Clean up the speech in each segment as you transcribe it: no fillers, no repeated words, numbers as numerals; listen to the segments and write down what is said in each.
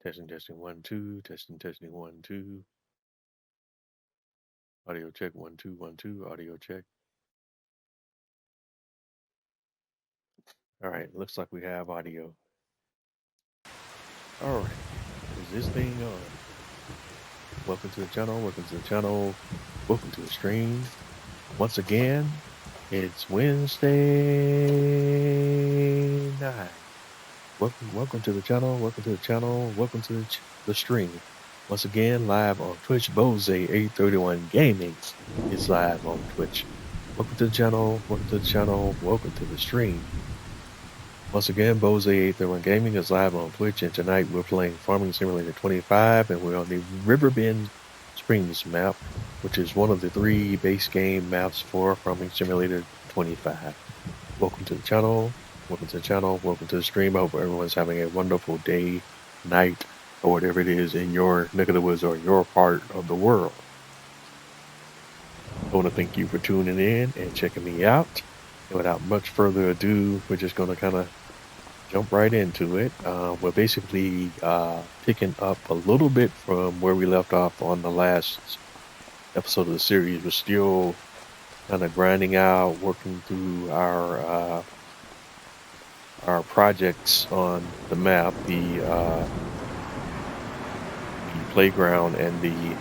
Testing, testing, 1, 2. Testing, testing, 1, 2. Audio check, 1, 2, 1, 2. Audio check. All right, looks like we have audio. All right, is this thing on? Welcome to the channel. Welcome to the channel. Welcome to the stream. Once again, it's Wednesday night. Welcome to the channel. Welcome to the channel. Welcome to the stream. Once again, live on Twitch. Bose831 Gaming is live on Twitch. Welcome to the channel. Welcome to the channel. Welcome to the stream. Once again, Bose831 Gaming is live on Twitch, and tonight we're playing Farming Simulator 25, and we're on the Riverbend Springs map, which is one of the 3 base game maps for Farming Simulator 25. Welcome to the channel. Welcome to the channel. Welcome to the stream. I hope everyone's having a wonderful day, night, or whatever it is in your neck of the woods or your part of the world. I want to thank you for tuning in and checking me out. And without much further ado, we're just going to kind of jump right into it. We're basically picking up a little bit from where we left off on the last episode of the series. We're still kind of grinding out, working through our projects on the map, the playground and the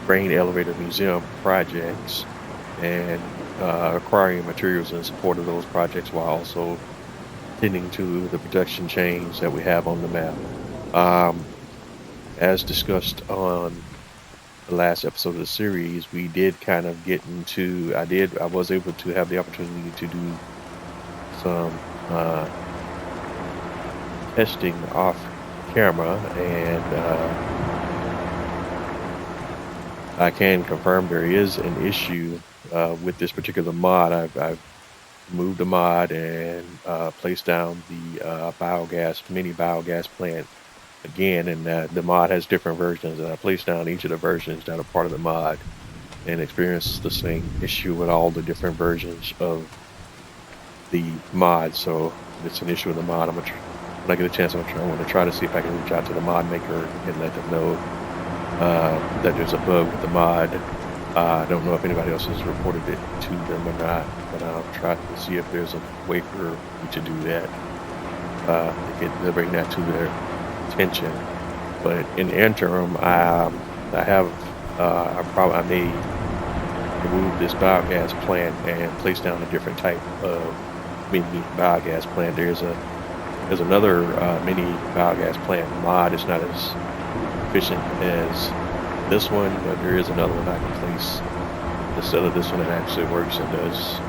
grain elevator museum projects, and acquiring materials in support of those projects while also tending to the production chains that we have on the map. As discussed on the last episode of the series, we did kind of get into, I was able to have the opportunity to do some testing off camera, and I can confirm there is an issue with this particular mod. I've moved the mod and placed down the mini biogas plant again, and the mod has different versions, and I placed down each of the versions that are part of the mod and experienced the same issue with all the different versions of the mod. So it's an issue with the mod. When I get a chance, I want to try to see if I can reach out to the mod maker and let them know that there's a bug with the mod. I don't know if anybody else has reported it to them or not, but I'll try to see if there's a way for me to do that, to bring that to their attention. But in the interim, I may remove this biogas plant and place down a different type of mini biogas plant. There's another mini biogas plant mod. It's not as efficient as this one, but there is another one I can place instead of this one that actually works and does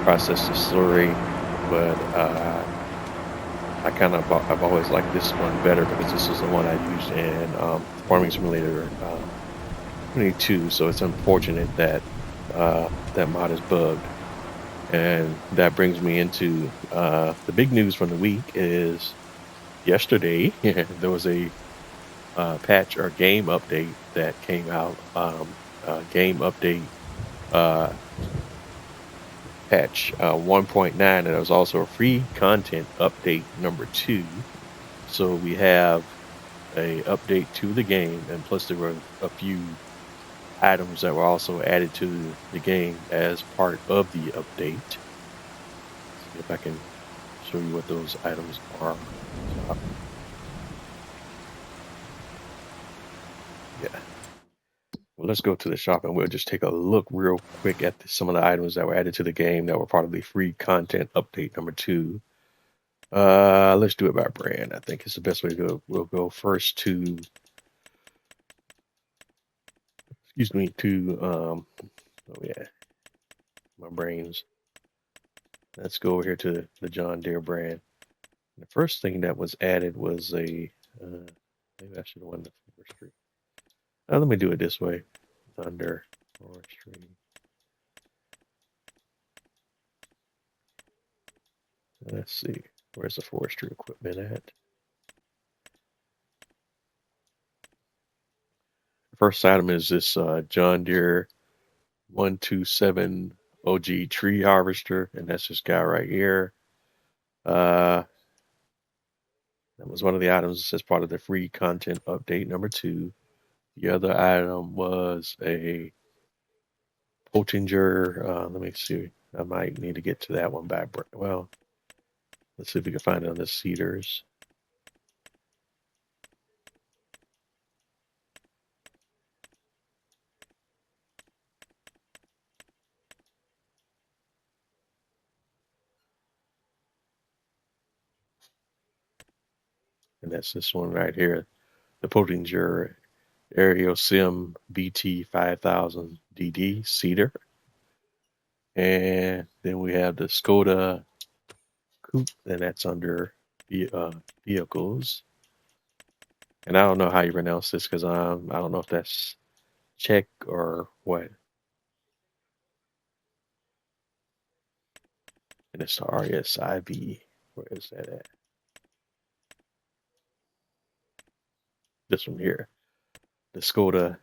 process the slurry. But I've always liked this one better because this is the one I used in Farming Simulator 22. So it's unfortunate that that mod is bugged. And that brings me into the big news from the week. Is yesterday there was a patch or game update that came out. Game update patch 1.9, and it was also a free content update number 2. So we have a update to the game, and plus there were a few items that were also added to the game as part of the update. See if I can show you what those items are. Yeah. Well, let's go to the shop and we'll just take a look real quick at some of the items that were added to the game that were part of the free content update number 2. Let's do it by brand. I think it's the best way to go. We'll go first to, oh yeah, my brains. Let's go over here to the John Deere brand. The first thing that was added was maybe I should have won the forestry. Let me do it this way. Thunder forestry. Let's see. Where's the forestry equipment at? The first item is this John Deere 127 OG tree harvester, and that's this guy right here. That was one of the items as part of the free content update number 2. The other item was a Pottinger. Let me see. I might need to get to that one back. Well, let's see if we can find it on the cedars. And that's this one right here. The Pottinger Aerial Sim BT 5000 DD Cedar. And then we have the Skoda Coupe, and that's under vehicles. And I don't know how you pronounce this because I don't know if that's Czech or what. And it's the RSIV. Where is that at? This one here. The Skoda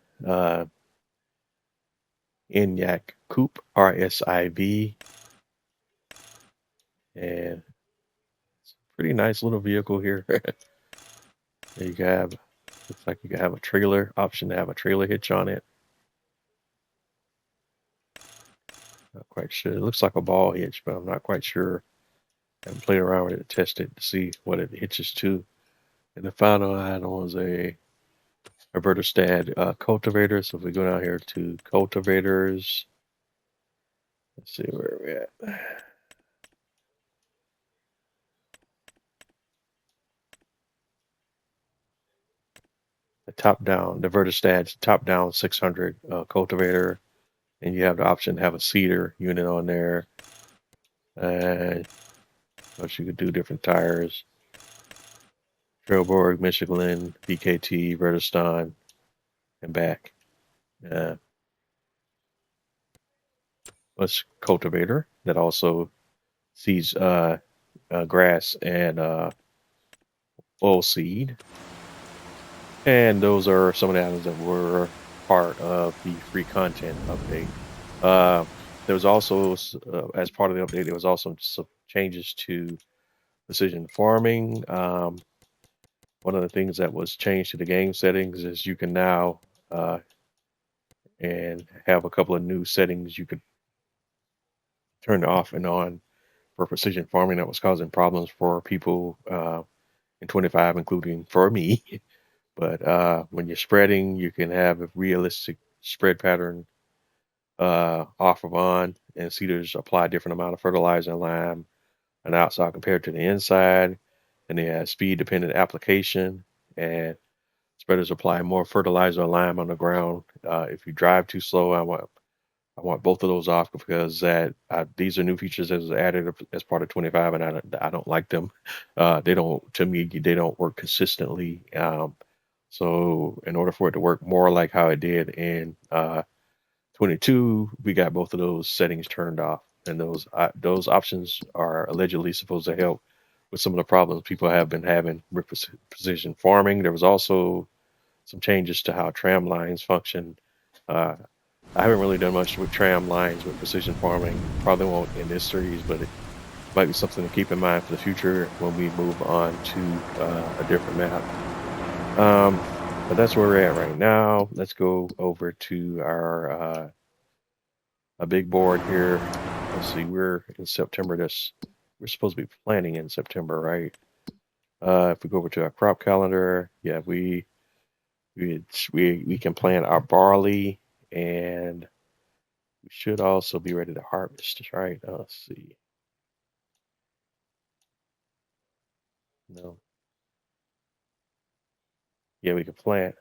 Enyaq Coupe RSIV. And it's a pretty nice little vehicle here. You can have, looks like you can have a trailer option to have a trailer hitch on it. Not quite sure. It looks like a ball hitch, but I'm not quite sure. I haven't played around with it to test it to see what it hitches to. And the final item was a Robertastad cultivator. So if we go down here to cultivators, let's see where we're at. The Vertistad's top down 600 cultivator, and you have the option to have a cedar unit on there. And you could do different tires. Trailborg, Michelin, BKT, Vertistan, and back. Plus cultivator that also seeds grass and oilseed. And those are some of the items that were part of the free content update. There was also, as part of the update, there was also some changes to precision farming. One of the things that was changed to the game settings is you can now and have a couple of new settings you could turn off and on for precision farming that was causing problems for people in 25, including for me. But when you're spreading, you can have a realistic spread pattern off of on, and cedars apply a different amount of fertilizer and lime on the outside compared to the inside. And they have speed dependent application, and spreaders apply more fertilizer and lime on the ground. If you drive too slow, I want both of those off because these are new features that was added as part of 25, and I don't like them. They don't, to me, they don't work consistently. So in order for it to work more like how it did in 22, we got both of those settings turned off, and those options are allegedly supposed to help with some of the problems people have been having with precision farming. There was also some changes to how tram lines function. I haven't really done much with tram lines with precision farming. Probably won't in this series, but it might be something to keep in mind for the future when we move on to a different map. But that's where we're at right now. Let's go over to our a big board here. Let's see, we're in September. We're supposed to be planting in September, right? If we go over to our crop calendar, yeah, we can plant our barley, and we should also be ready to harvest, right? Let's see. No. Yeah, we can plant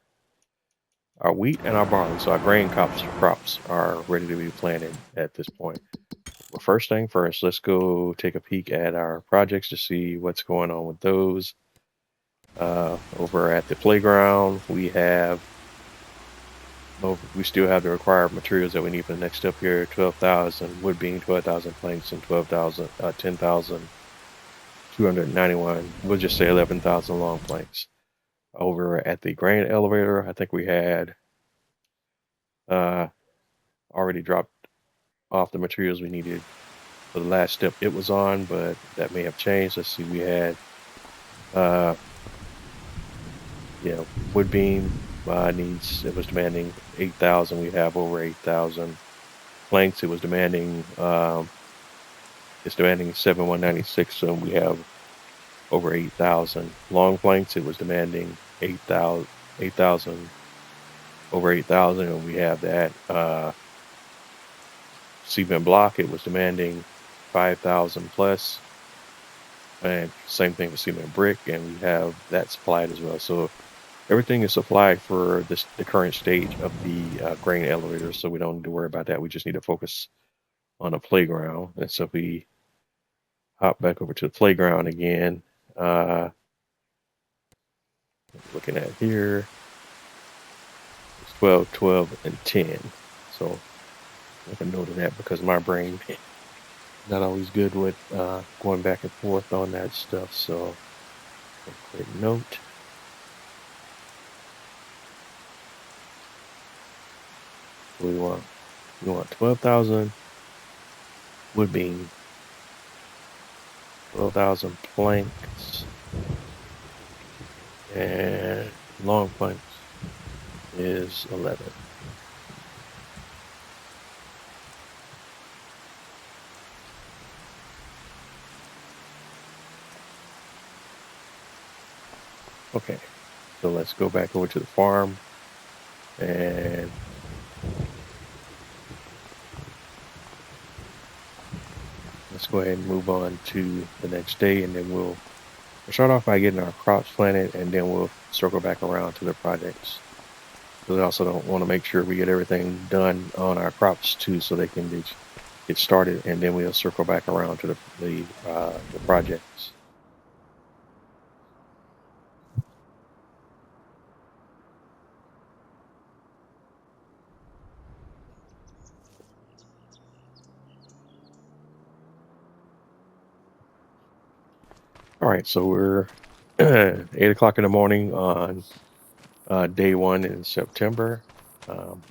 our wheat and our barley. So our grain crops are ready to be planted at this point. Well, first thing first, let's go take a peek at our projects to see what's going on with those. Over at the playground, we still have the required materials that we need for the next step here: 12,000 wood beam, 12,000 planks, and 10,291. We'll just say 11,000 long planks. Over at the grain elevator, I think we had already dropped off the materials we needed for the last step it was on, but that may have changed. Let's see, we had Yeah, wood beam it was demanding 8,000. We have over 8,000 planks. It was demanding it's demanding 7,196, so we have over 8,000 long planks. It was demanding 8,000 over 8,000, and we have that cement block. It was demanding 5,000 plus, and same thing for cement brick, and we have that supplied as well. So everything is supplied for the current stage of the grain elevator, so we don't need to worry about that. We just need to focus on a playground. And so if we hop back over to the playground again, uh, looking at here, it's 12, 12, and 10. So make a note of that because my brain not always good with going back and forth on that stuff. So a quick note. We want 12,000 wood beam, 12,000 planks, and long planks is 11. Okay, so let's go back over to the farm and let's go ahead and move on to the next day, and then we'll start off by getting our crops planted, and then we'll circle back around to the projects. We also don't want to make sure we get everything done on our crops too, so they can get started, and then we'll circle back around to the projects. All right, so we're 8 o'clock in the morning on day 1 in September. Um,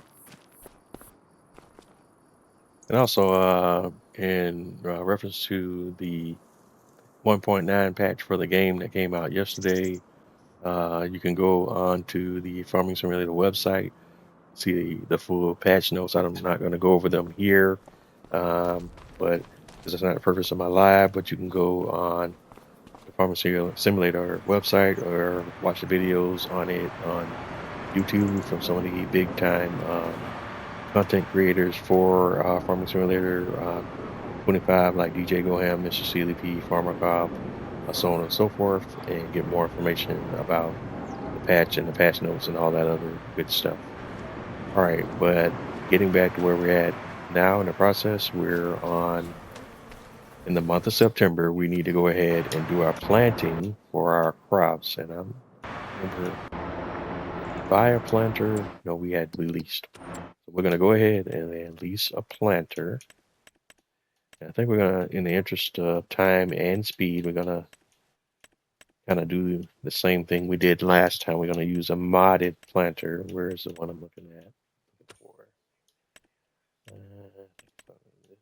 and also in reference to the 1.9 patch for the game that came out yesterday, you can go on to the Farming Simulator website, see the full patch notes. I'm not going to go over them here, but because that's not the purpose of my live, but you can go on the Farming Simulator website or watch the videos on it on YouTube from some of the big time content creators for Farming Simulator 25, like DJ Goham, Mr. CLP, Farmer Cobb, so on and so forth, and get more information about the patch and the patch notes and all that other good stuff. All right, but getting back to where we're at now in the process, we're on in the month of September. We need to go ahead and do our planting for our crops, and I'm remember buy a planter. No, we had leased. So we're gonna go ahead and then lease a planter. And I think we're gonna, in the interest of time and speed, we're gonna kind of do the same thing we did last time. We're gonna use a modded planter. Where is the one I'm looking at?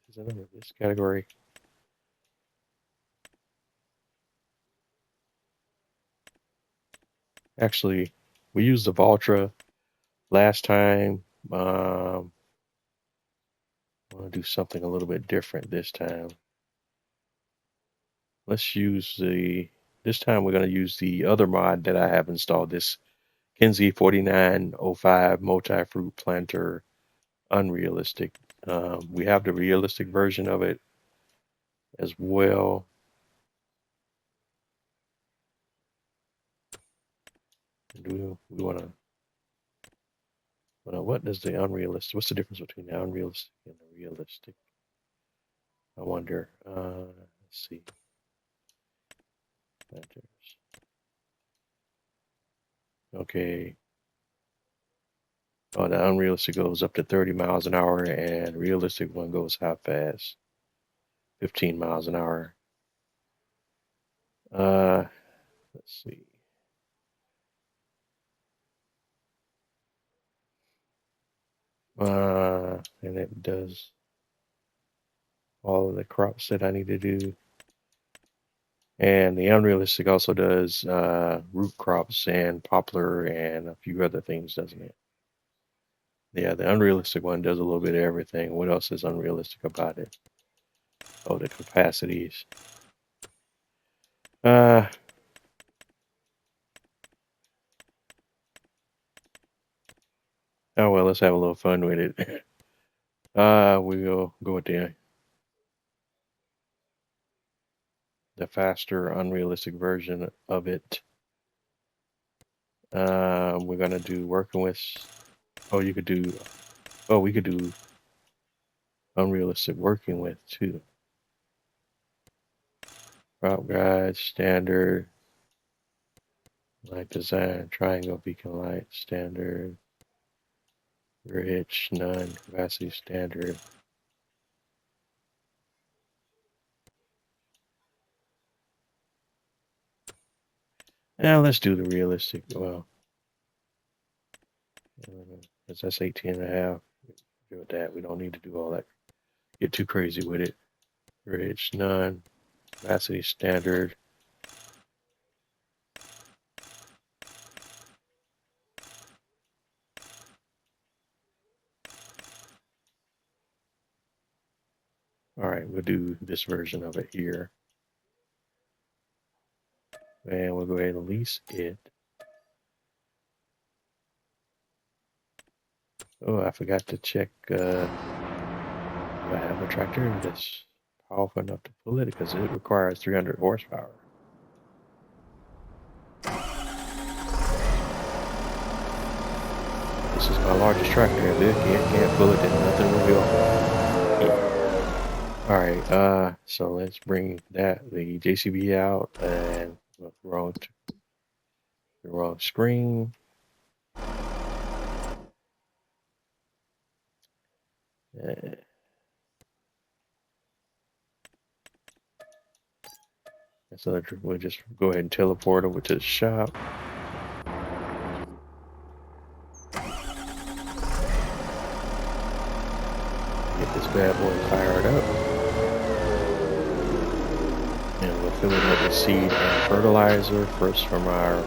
Is it under this category? Actually, we used the Valtra last time. I want to do something a little bit different this time. Let's use this time we're going to use the other mod that I have installed, this Kinsey 4905 multi-fruit planter unrealistic. We have the realistic version of it as well. Do we want to, what is the unrealistic? What's the difference between the unrealistic and the realistic? I wonder. Let's see. Planters. Okay. Oh, the unrealistic goes up to 30 miles an hour, and realistic one goes how fast? 15 miles an hour. Let's see. And it does all of the crops that I need to do. And the unrealistic also does root crops and poplar and a few other things, doesn't it? Yeah, the unrealistic one does a little bit of everything. What else is unrealistic about it? Oh, the capacities. Uh, oh well, let's have a little fun with it. We'll go with the faster unrealistic version of it. We're gonna do working with. Oh, you could do. Oh, we could do unrealistic working with too. Route guide, standard, light design, triangle, beacon light, standard, rich, none, capacity, standard. Now let's do the realistic. Well, because that's 18 and a half. With that, we don't need to do all that. Get too crazy with it. Rich, none, capacity, standard. All right, we'll do this version of it here. And we'll go ahead and lease it. Oh, I forgot to check if I have a tractor that's powerful enough to pull it because it requires 300 horsepower. This is my largest tractor. If it can't pull it, then nothing will go. All right, so let's bring the JCB out and the wrong screen. So we'll just go ahead and teleport over to the shop. Get this bad boy fired up. And we'll fill it up with seed and fertilizer first from our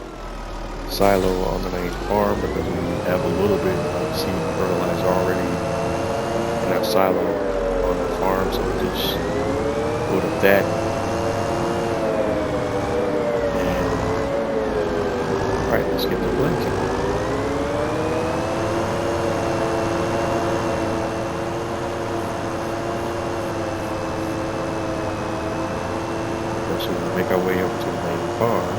silo on the main farm because we have a little bit of seed and fertilizer already in our silo on the farm, so we just put up that. And all right, let's get the planting. So we'll make our way over to the main farm.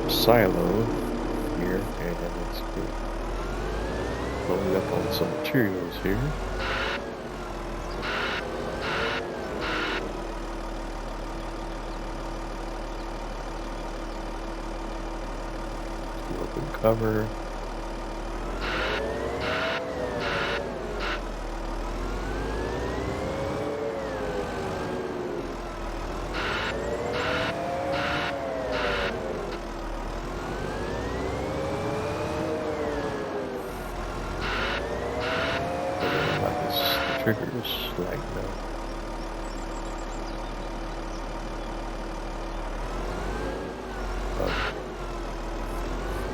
Silo here, and let's get loaded up on some materials here. Open cover. Triggers like that.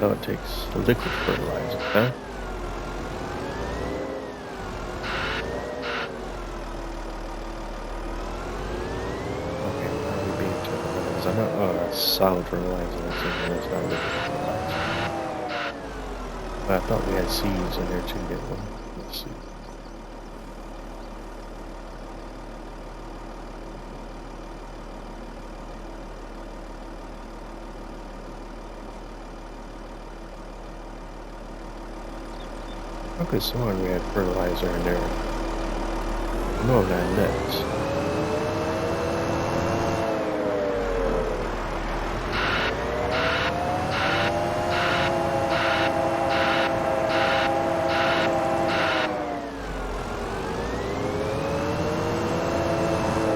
Oh, it takes liquid fertilizer, huh? Okay, now we're being told because I know solid fertilizer. That's not liquid fertilizer. But I thought we had seeds in there too, didn't we? Let's see. I could have sworn we had fertilizer in there. No, that nets.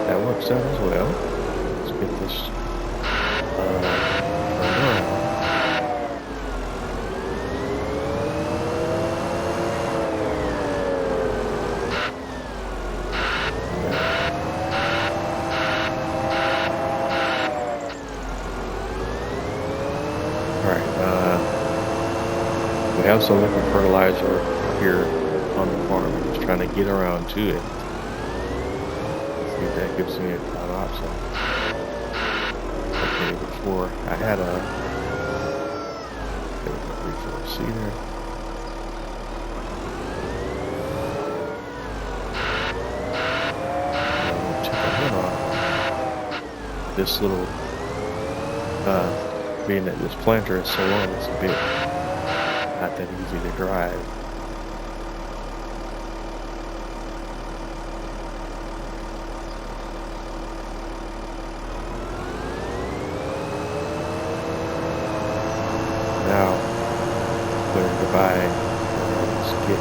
That works out as well. Let's get this turned around. Alright, we have some liquid fertilizer here on the farm. I'm just trying to get around to it. See if that gives me an option. Okay, before I had a refill seeder. Check the lid off. This little being that this planter is so long, it's a bit not that easy to drive. Now, we're going to buy, let's get a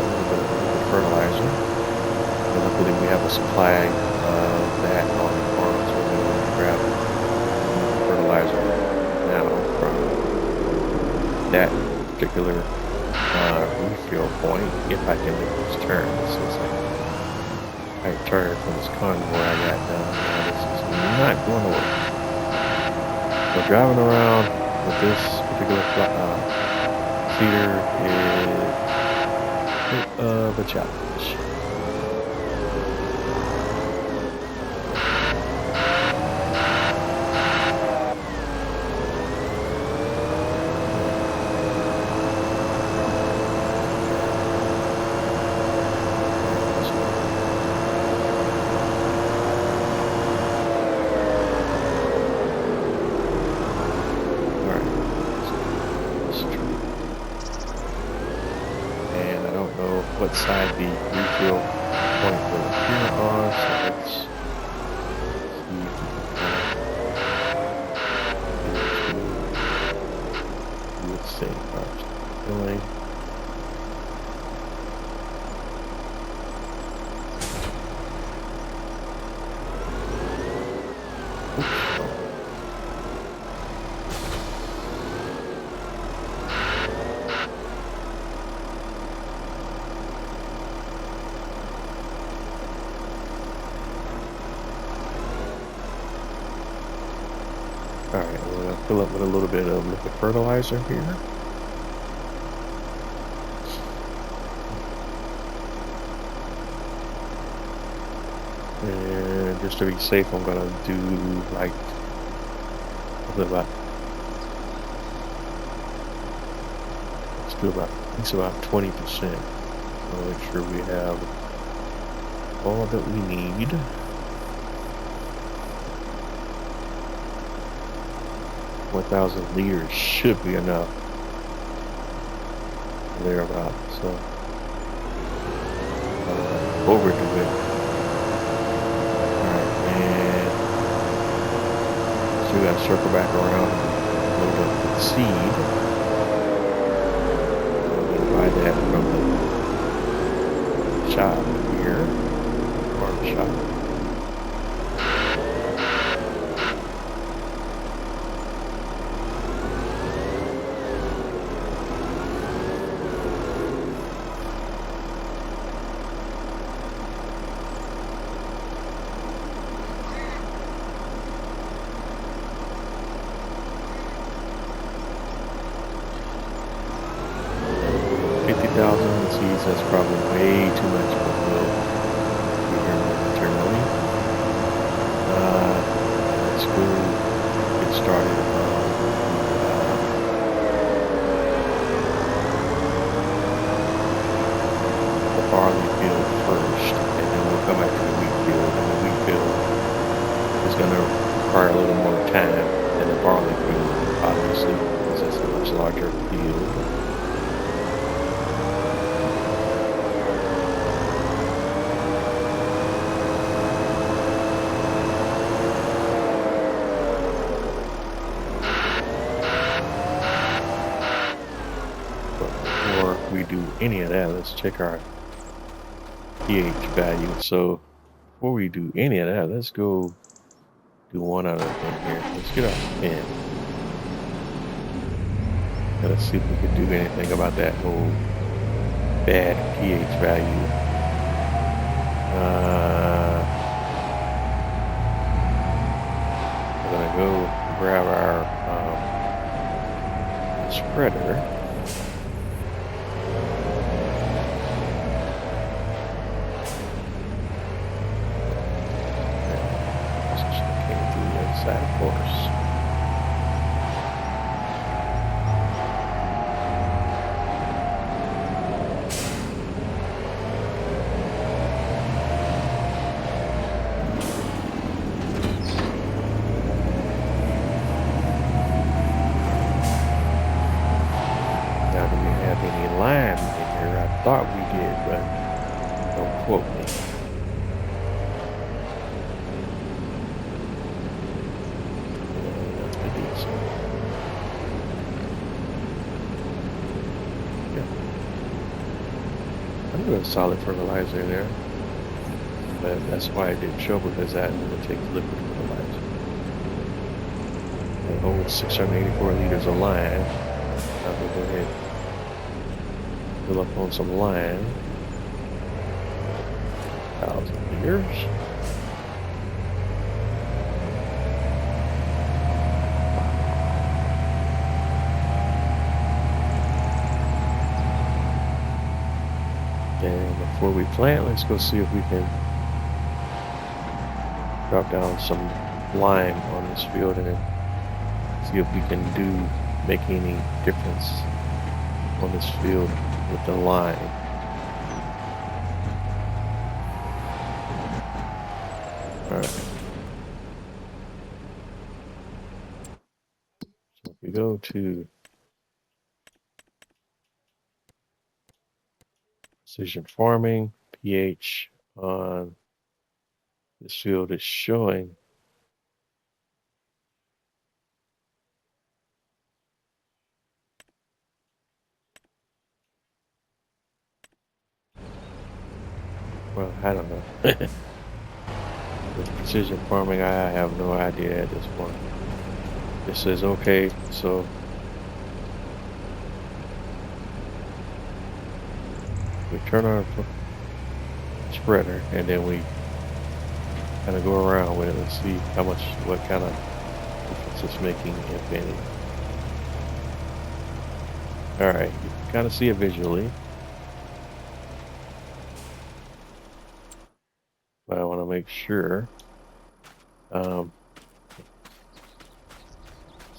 little bit of liquid fertilizer. And luckily we have a supply of that on the farm, so we're going to grab fertilizer now from that particular refill point, if I can make this turn. This is a tight turn from this convoy I got done. This is not going to work. So driving around with this particular seeder is a bit of a challenge. What side the refill point will appear on, so let's see if we can do the same first. Really? Alright, we're going to fill up with a little bit of liquid fertilizer here. And just to be safe, I'm going to do like let's do about, at least about 20%. So make sure we have all that we need. 1,000 liters should be enough. Thereabout, so overdo it. Alright, and so we gotta circle back around and load up the seed. I'm gonna buy that from the shop here, farm shop. Seeds, that's probably way too much, but we'll be here momentarily. Let's go get started on the barley field first, and then we'll come back to the wheat field. And the wheat field is going to require a little more time than the barley field, obviously, because it's a much larger field. we do any of that, let's check our pH value. So before we do any of that, let's go do one other thing here. Let's get our pen. And let's see if we can do anything about that whole bad pH value. We're gonna go grab our spreader. Of course. Now, do we have any lime in here? I thought we did, but don't quote me. Solid fertilizer in there, but that's why it didn't show, because that will take liquid fertilizer. It holds 684 liters of lime. I'm gonna go ahead and fill up on some lime. 1,000 liters. And before we plant, let's go see if we can drop down some lime on this field and see if we can make any difference on this field with the lime. All right. So if we go to precision farming, pH on this field is showing well, I don't know. With precision farming, I have no idea at this point. It says okay, so we turn our spreader and then we kind of go around with it and see what kind of difference it's making, if any. All right, you can kind of see it visually, but I want to make sure.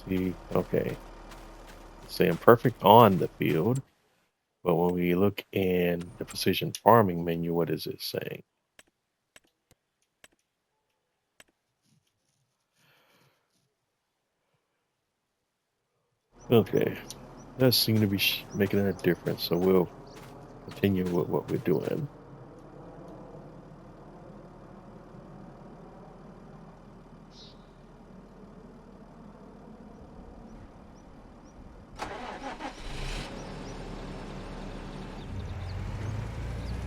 See, okay, it's saying perfect on the field, but when we look in the precision farming menu, what is it saying? Okay, that seems to be making a difference, so we'll continue with what we're doing.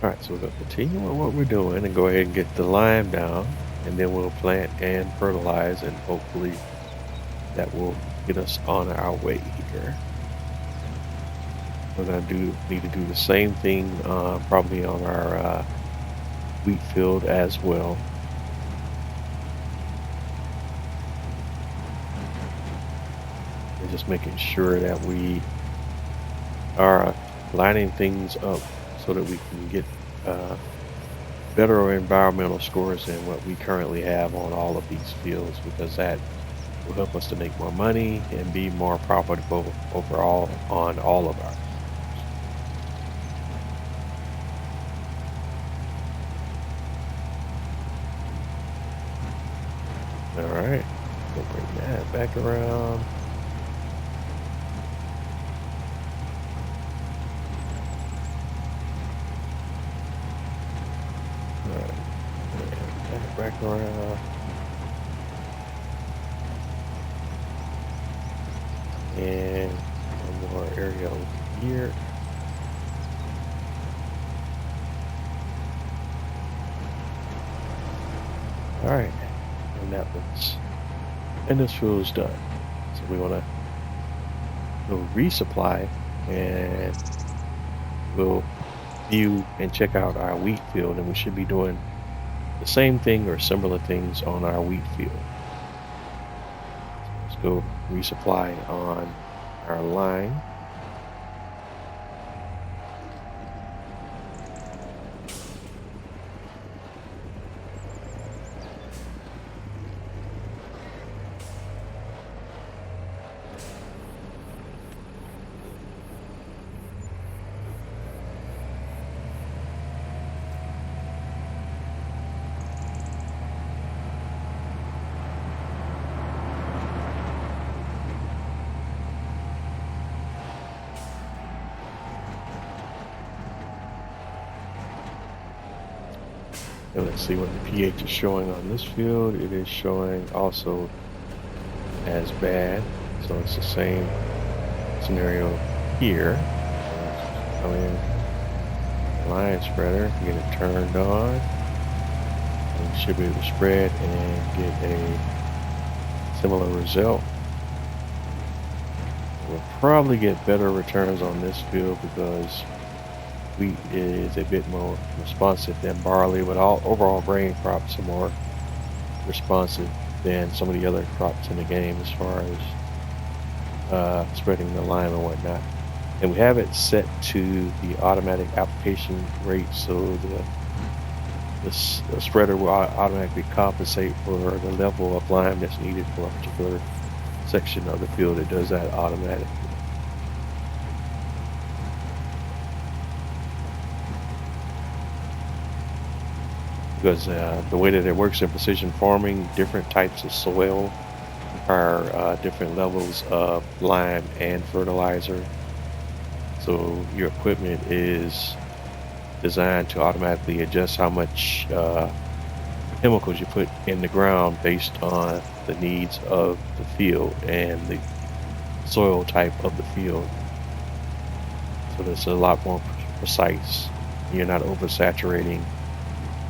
All right, so we're going to continue with what we're doing and go ahead and get the lime down, and then we'll plant and fertilize, and hopefully that will get us on our way here. We're going to need to do the same thing probably on our wheat field as well. We're just making sure that we are lining things up so that we can get better environmental scores than what we currently have on all of these fields, because that will help us to make more money and be more profitable overall on all of our. All right, we'll bring that back around. Back around. And one more area over here. All right, and this field is done. So we want to go resupply, and we'll view and check out our wheat field, and we should be doing the same thing or similar things on our wheat field. So let's go resupply on our line. And let's see what the pH is showing on this field. It is showing also as bad. So it's the same scenario here. Come in, line spreader, get it turned on. And we should be able to spread and get a similar result. We'll probably get better returns on this field because wheat is a bit more responsive than barley, but all overall grain crops are more responsive than some of the other crops in the game as far as spreading the lime and whatnot. And we have it set to the automatic application rate, so the spreader will automatically compensate for the level of lime that's needed for a particular section of the field. It does that automatically. Because the way that it works in precision farming, different types of soil require different levels of lime and fertilizer. So your equipment is designed to automatically adjust how much chemicals you put in the ground based on the needs of the field and the soil type of the field. So that's a lot more precise. You're not oversaturating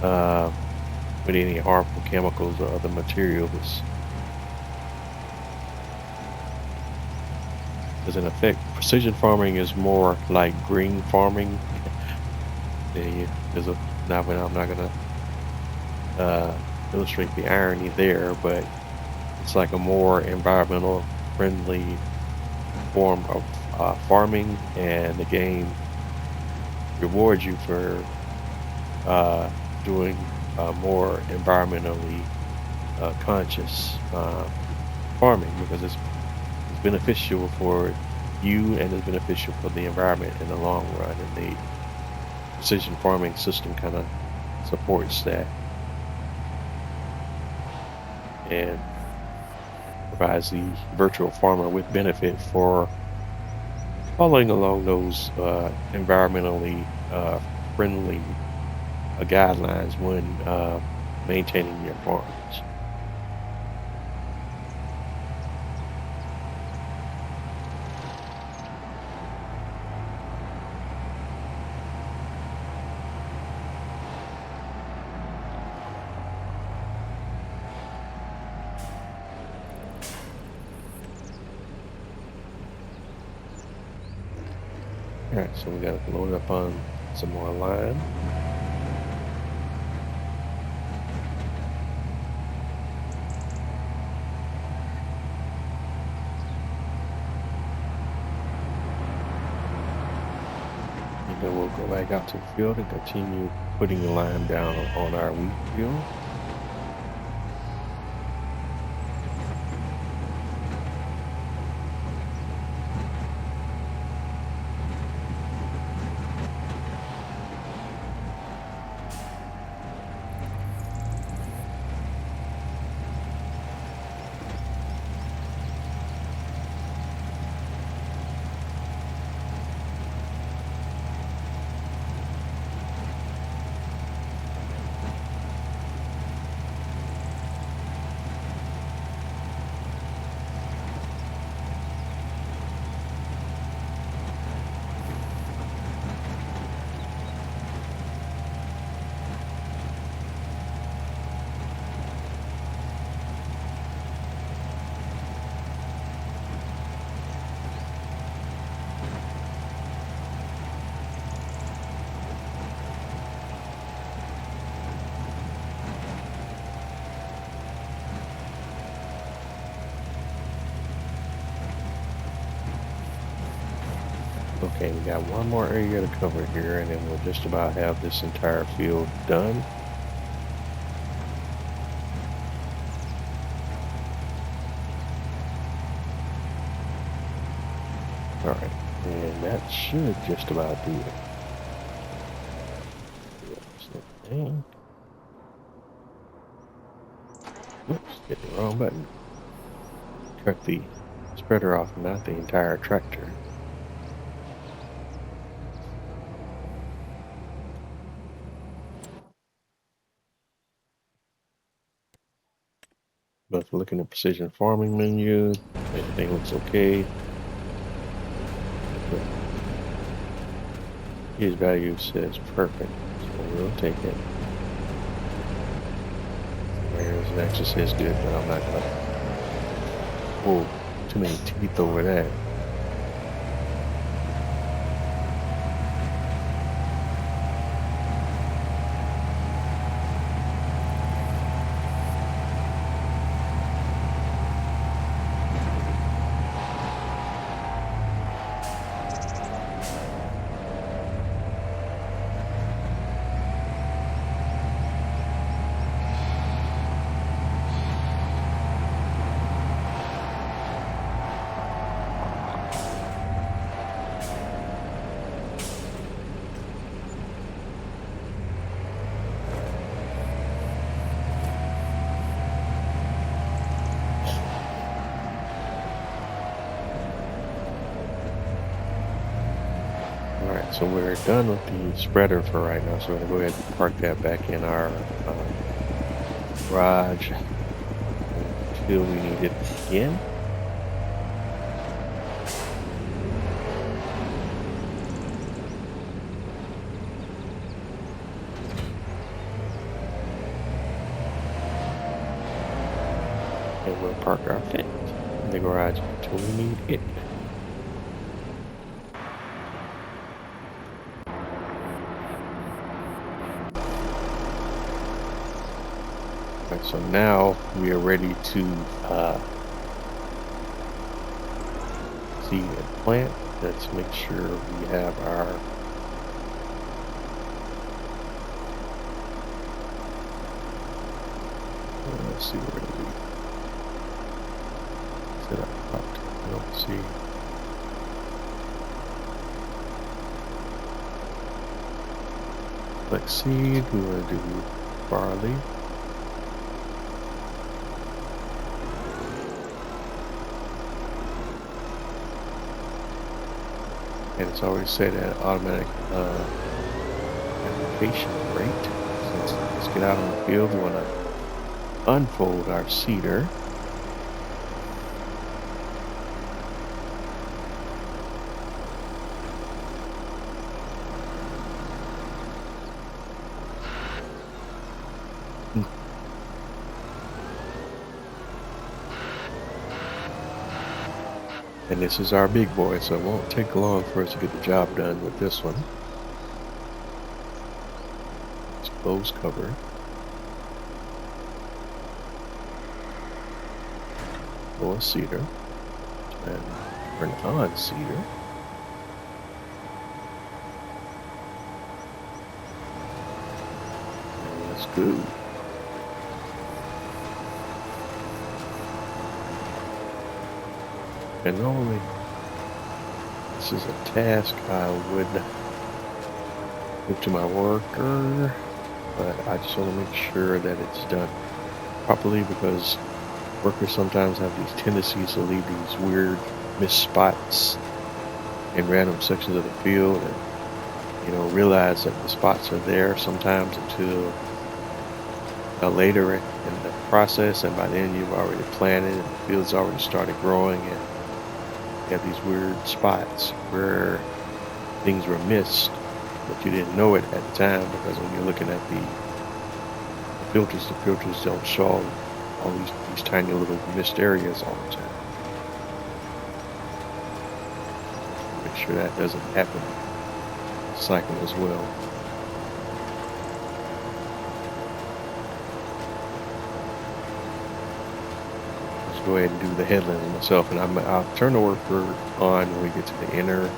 with any harmful chemicals or other materials. Because in effect, precision farming is more like green farming. I'm not going to illustrate the irony there, but it's like a more environmental friendly form of farming, and the game rewards you for doing more environmentally conscious farming, because it's beneficial for you and it's beneficial for the environment in the long run, and the precision farming system kind of supports that and provides the virtual farmer with benefit for following along those environmentally friendly guidelines when maintaining your farms. Alright, so we got to load up on some more lime. And then we'll go back out to the field and continue putting the lime down on our wheat field. Okay, we got one more area to cover here, and then we'll just about have this entire field done. All right, and that should just about do it. And, whoops, hit the wrong button. Cut the spreader off, not the entire tractor. But if we're looking at precision farming menu, everything looks okay. His value says perfect, so we'll take it. Whereas it actually says good, but I'm not gonna. Whoa, too many teeth over that. Alright, so we're done with the spreader for right now, so we're going to go ahead and park that back in our garage until we need it again. And we'll park our fence in the garage until we need it. Right, so now we are ready to seed and plant. Let's make sure we have our let's see where we set up. I don't see. Let's seed. We want to do barley. And it's already set at automatic application rate. So let's get out on the field. We want to unfold our seeder. And this is our big boy, so it won't take long for us to get the job done with this one. It's close cover. Pull a cedar and turn on cedar. And let's go. And normally, this is a task I would give to my worker, but I just want to make sure that it's done properly because workers sometimes have these tendencies to leave these weird missed spots in random sections of the field and, realize that the spots are there sometimes until later in the process, and by then you've already planted and the field's already started growing and you have these weird spots where things were missed, but you didn't know it at the time because when you're looking at the filters don't show all these tiny little missed areas all the time. Make sure that doesn't happen this cycle as well. Go ahead and do the headlands myself, and I'll turn the worker on when we get to the inner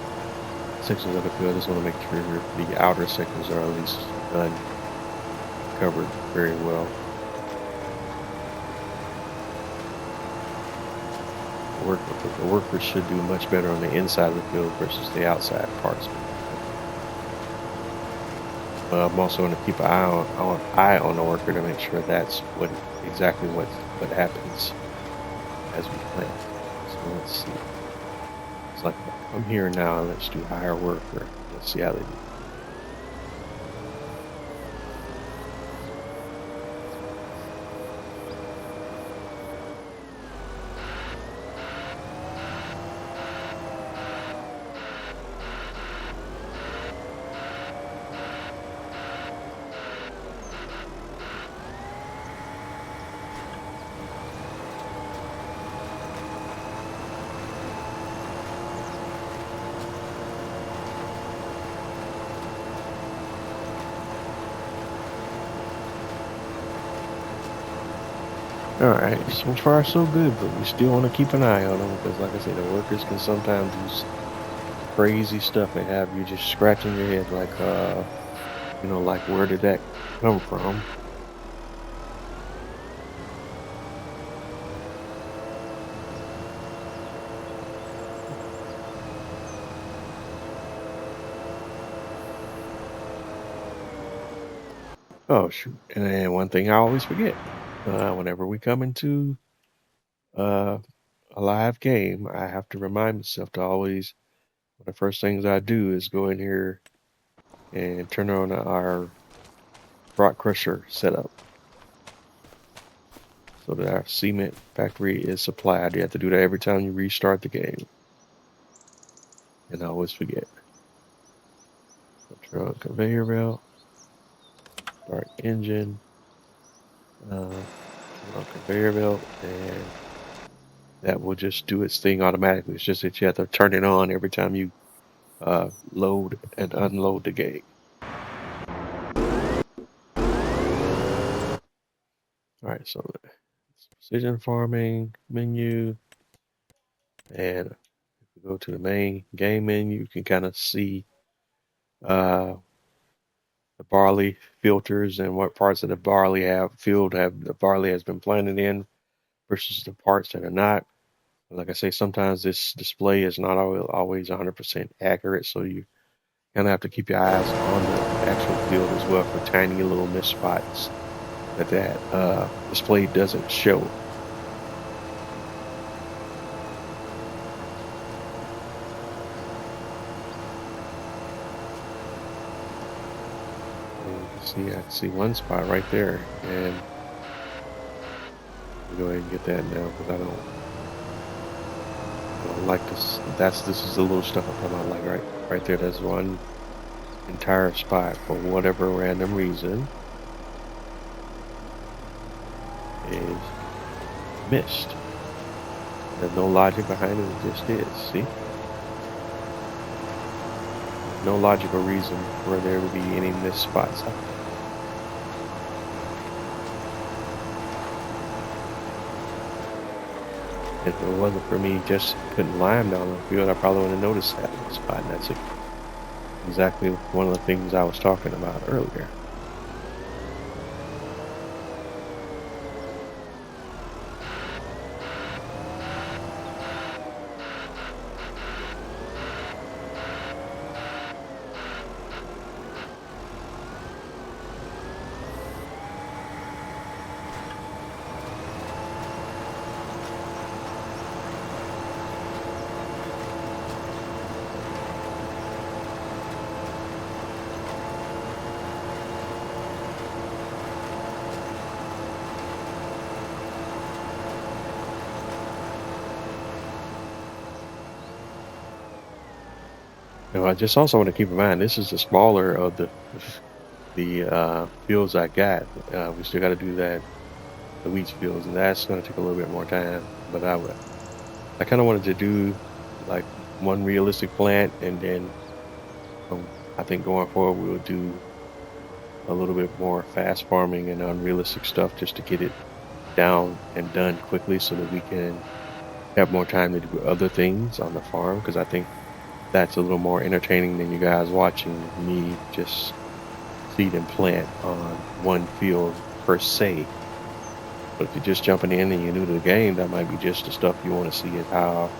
sections of the field. I just want to make sure the outer sections are at least done, covered very well. The workers should do much better on the inside of the field versus the outside parts. I'm also going to keep an eye on the worker to make sure that's exactly what happens as we plant. So let's see. It's like I'm here now. Let's do hire worker. Let's see how they do. Alright, so far so good, but we still want to keep an eye on them because, like I said, the workers can sometimes do crazy stuff and have you just scratching your head like, like where did that come from? Oh shoot! And then one thing I always forget, whenever we come into a live game, I have to remind myself to always, one of the first things I do is go in here and turn on our rock crusher setup so that our cement factory is supplied. You have to do that every time you restart the game. And I always forget. Turn on conveyor belt, start engine, turn on conveyor belt, and that will just do its thing automatically. It's just that you have to turn it on every time you load and unload the game. Alright, so precision farming menu, and if you go to the main game menu, you can kind of see the barley filters and what parts of the barley the barley has been planted in versus the parts that are not. Like I say, sometimes this display is not always 100% accurate, so you kind of have to keep your eyes on the actual field as well for tiny little missed spots that display doesn't show. See, I see one spot right there, and I'll go ahead and get that now because I don't like this. This is the little stuff I'm talking about. Like right there, there's one entire spot for whatever random reason is missed. There's no logic behind it. It just is. See, no logical reason for there to be any missed spots. If it wasn't for me just putting lime down the field, I probably would have noticed that spot. And that's exactly one of the things I was talking about earlier. I just also want to keep in mind this is the smaller of the fields I got. We still got to do the wheat fields, and that's going to take a little bit more time. But I kind of wanted to do like one realistic plant, and then I think going forward we'll do a little bit more fast farming and unrealistic stuff just to get it down and done quickly so that we can have more time to do other things on the farm, because I think that's a little more entertaining than you guys watching me just seed and plant on one field per se. But if you're just jumping in and you're new to the game, that might be just the stuff you want to see, is how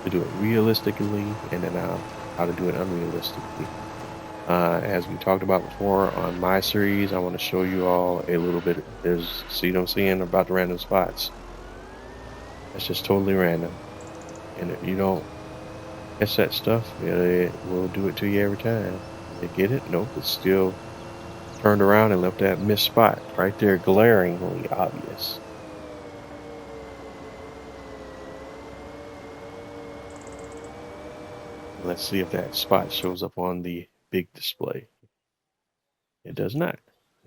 to do it realistically, and then how to do it unrealistically. As we talked about before on my series, I want to show you all a little bit. See what I'm seeing about the random spots. That's just totally random. And if you don't catch that stuff, it will do it to you every time. You get it? Nope, it's still turned around and left that missed spot right there, glaringly obvious. Let's see if that spot shows up on the big display. It does not.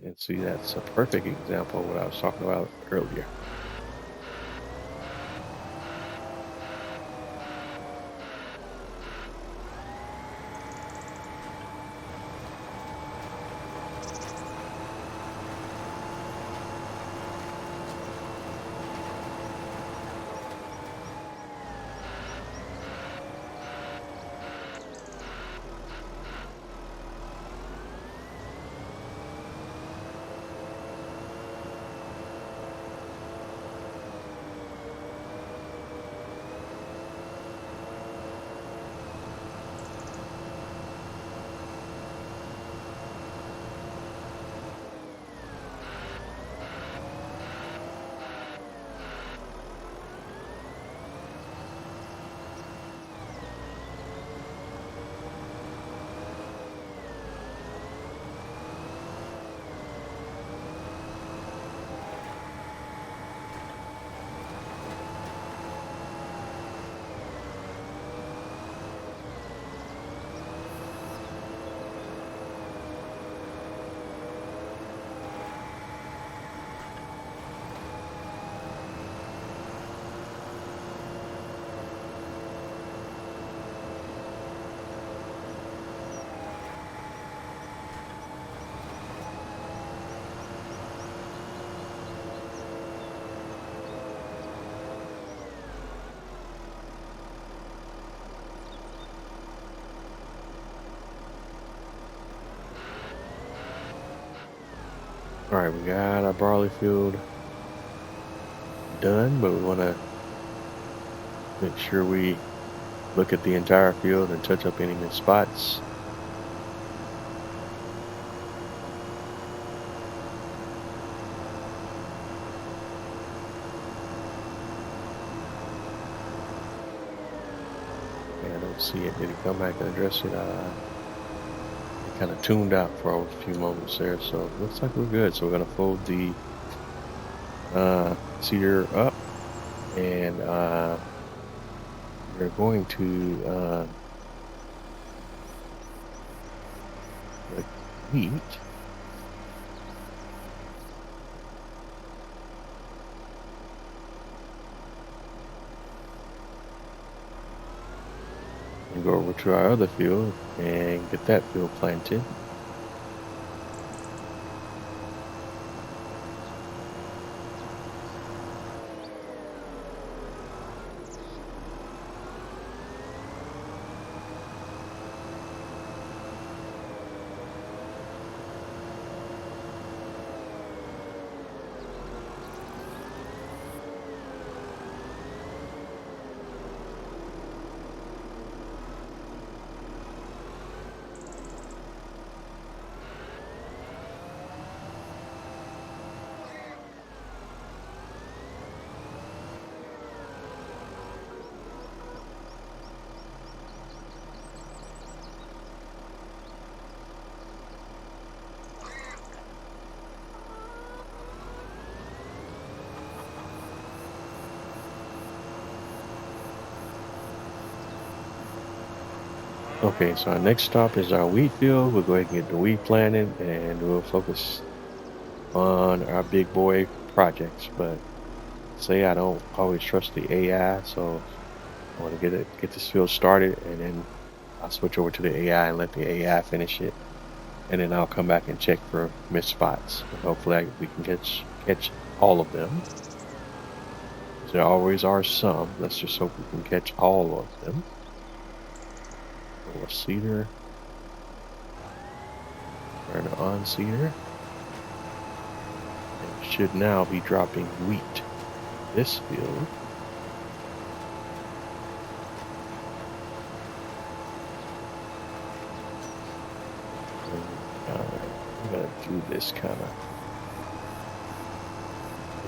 And see, that's a perfect example of what I was talking about earlier. All right, we got our barley field done, but we want to make sure we look at the entire field and touch up any missed spots. Okay, I don't see it. Did he come back and address it? It kind of tuned out for a few moments there, so it looks like we're good. So we're going to fold the seeder up, and we're going to like wheat. And go over to our other field and get that field planted. Okay, so our next stop is our wheat field. We'll go ahead and get the wheat planted, and we'll focus on our big boy projects. But say I don't always trust the AI, so I want to get this field started, and then I'll switch over to the AI and let the AI finish it, and then I'll come back and check for missed spots. And hopefully we can catch all of them. There always are some. Let's just hope we can catch all of them. 4-seater. Turn it on seater. And should now be dropping wheat this field. I'm gonna do this kind of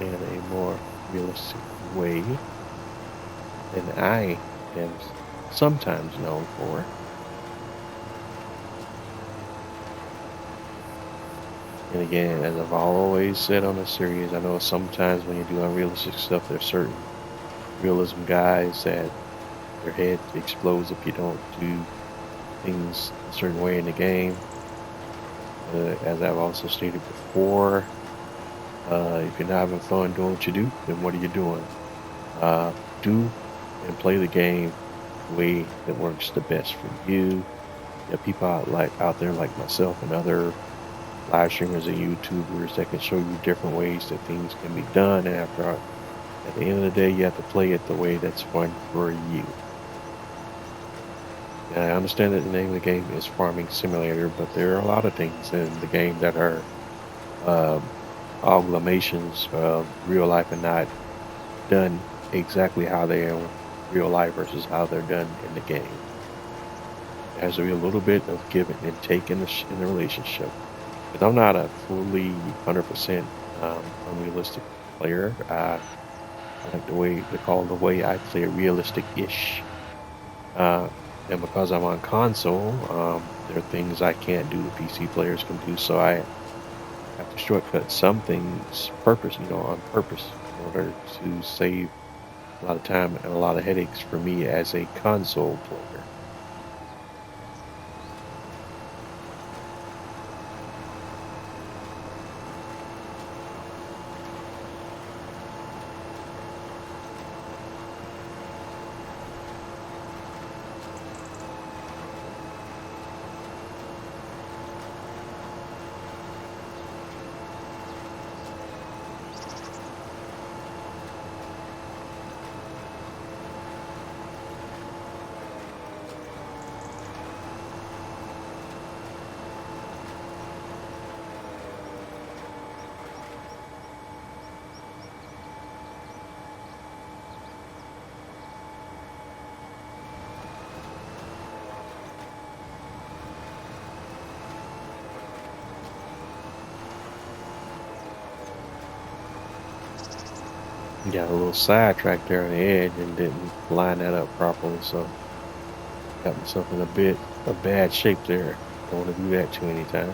in a more realistic way than I am sometimes known for. And again, as I've always said on the series, I know sometimes when you do unrealistic stuff, there's certain realism guys that their head explodes if you don't do things a certain way in the game. As I've also stated before, if you're not having fun doing what you do, then what are you doing? Do and play the game the way that works the best for you. There are people out there like myself and other live streamers and YouTubers that can show you different ways that things can be done. And at the end of the day, you have to play it the way that's fun for you. And I understand that the name of the game is Farming Simulator, but there are a lot of things in the game that are amalgamations of real life and not done exactly how they are in real life versus how they're done in the game. There has to be a little bit of give and take in the relationship. But I'm not a fully 100% unrealistic player. I like the way the way I play realistic-ish. And because I'm on console, there are things I can't do that PC players can do. So I have to shortcut some things on purpose in order to save a lot of time and a lot of headaches for me as a console player. Got a little sidetracked there on the edge and didn't line that up properly, so got myself in a bit of bad shape there. Don't want to do that too many times.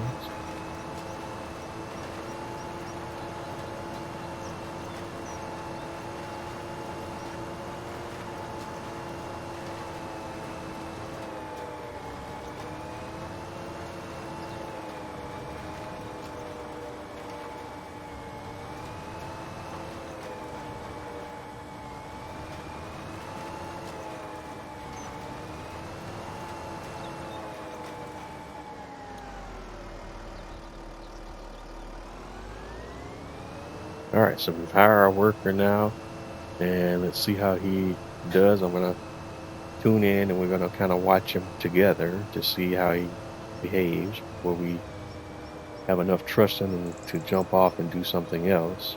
All right, so we've hired our worker now, and let's see how he does. I'm gonna tune in, and we're gonna kind of watch him together to see how he behaves before we have enough trust in him to jump off and do something else.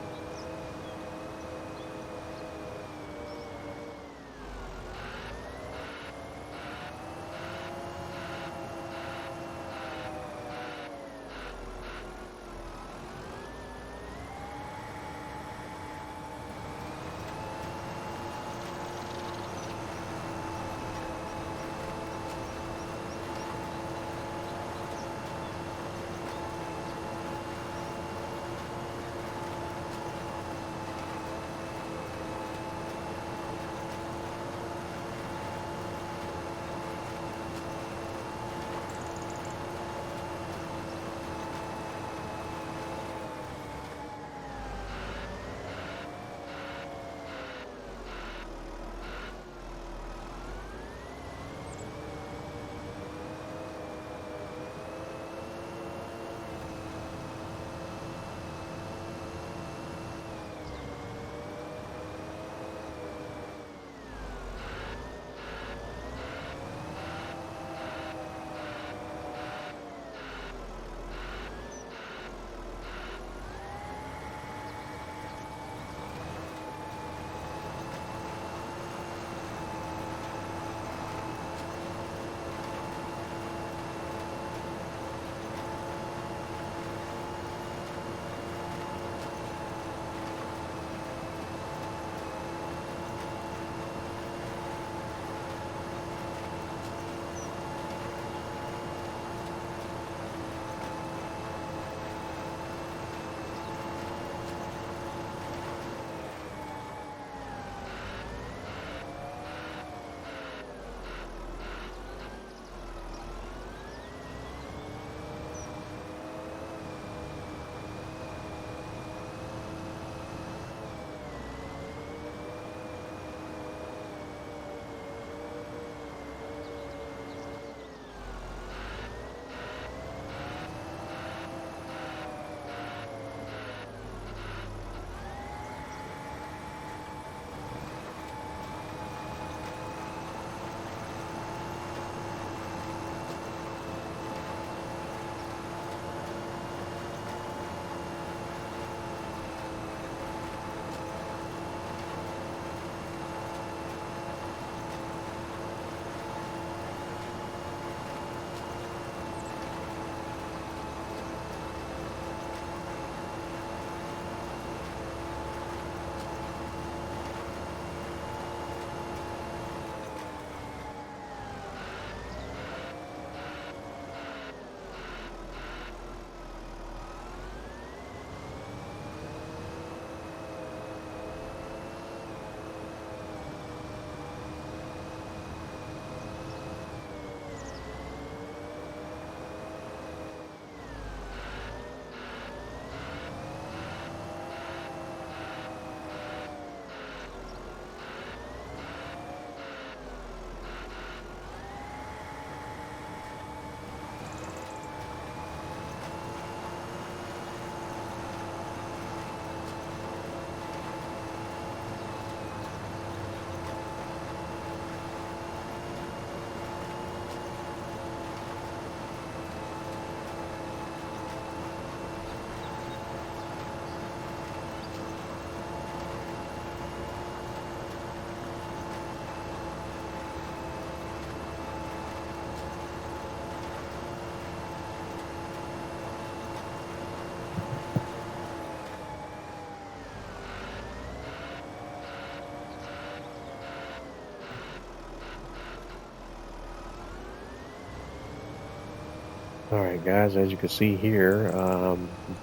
All right, guys, as you can see here,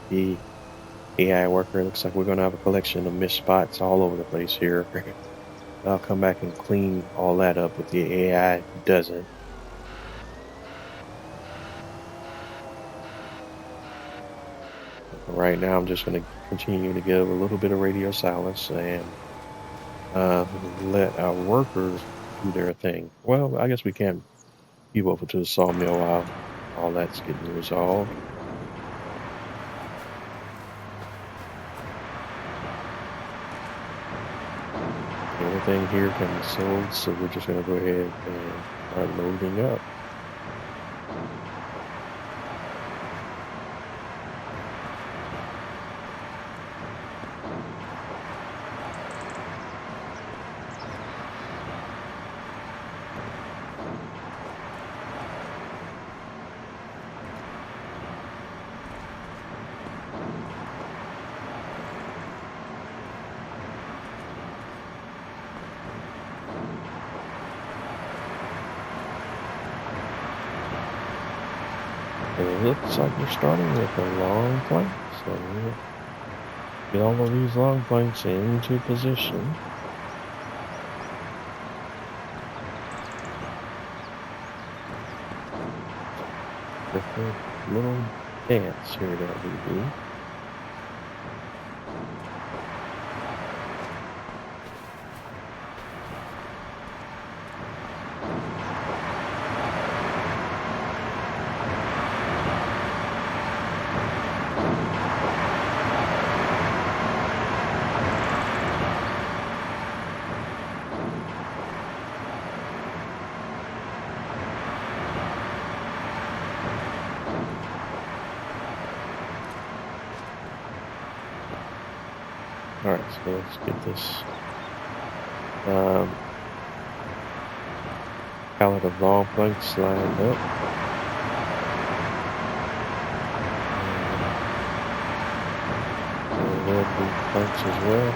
the AI worker looks like we're going to have a collection of missed spots all over the place here. I'll come back and clean all that up, but the AI doesn't. Right now, I'm just going to continue to give a little bit of radio silence and let our workers do their thing. Well, I guess we can keep over to the sawmill while all that's getting resolved. Everything here can be sold, so we're just going to go ahead and start loading up. And it looks like we're starting with a long plank, so we'll get all of these long planks into position. Different little dance here that we do. All right, so let's get this pallet of long planks lined up. And we'll load these planks as well.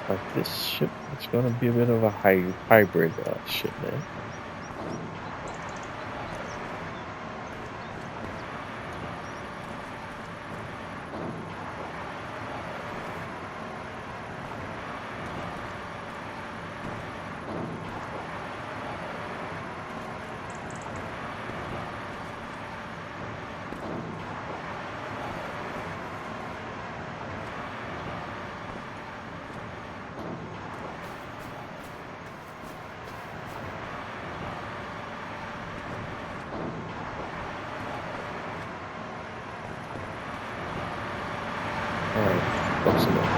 Like this ship, it's going to be a bit of a hybrid shipment. All right, close enough.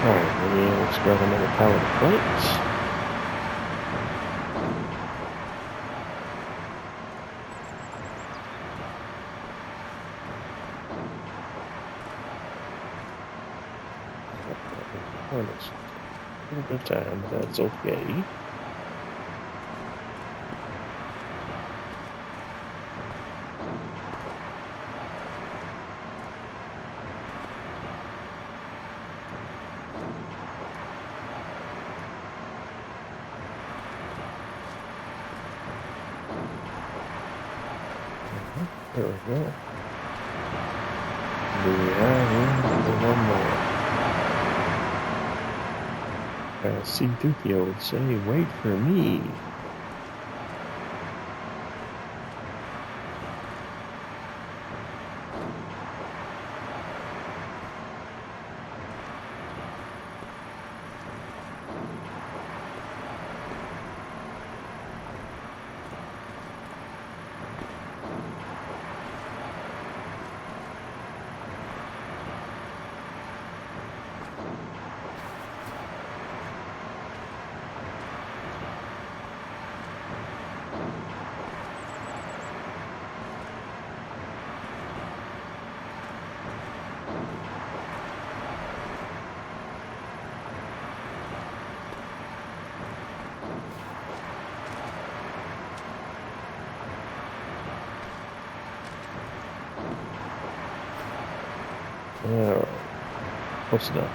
All right, yeah, let's grab another pallet of plates. Well, it's a little bit of time, but that's okay. There we go. Do we have room for one more? C-3PO would say, wait for me. Alright, close enough.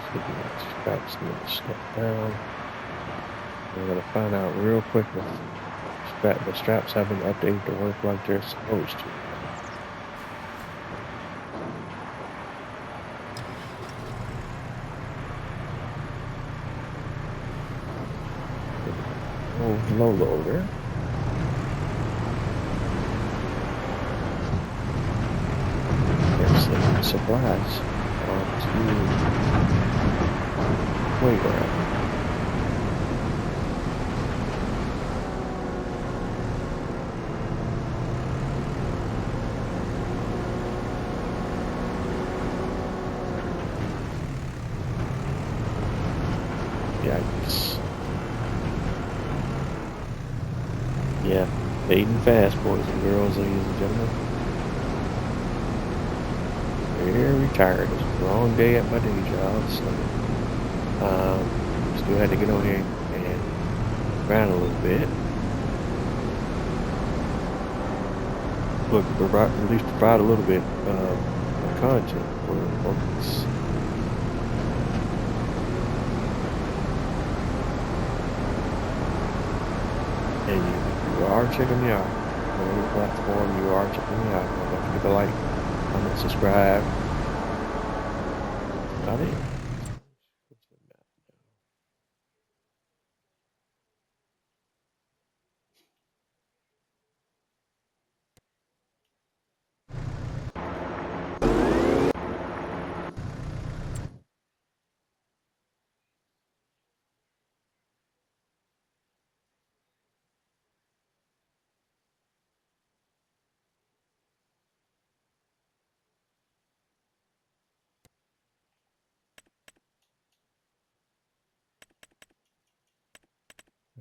So we can strap some of the stuff down. We're gonna find out real quick if the straps have been updated to work like they're supposed to. Oh, low loader. There's some supplies onto playground. Yikes. Yeah, fading fast, boys and girls, ladies and gentlemen. Very tired. It's a long day at my day job, so still had to get on here and grind a little bit. Look, at least provide a little bit of content for folks. And you are checking me out on any platform. You are checking me out. Don't forget to like, comment, subscribe. Not it.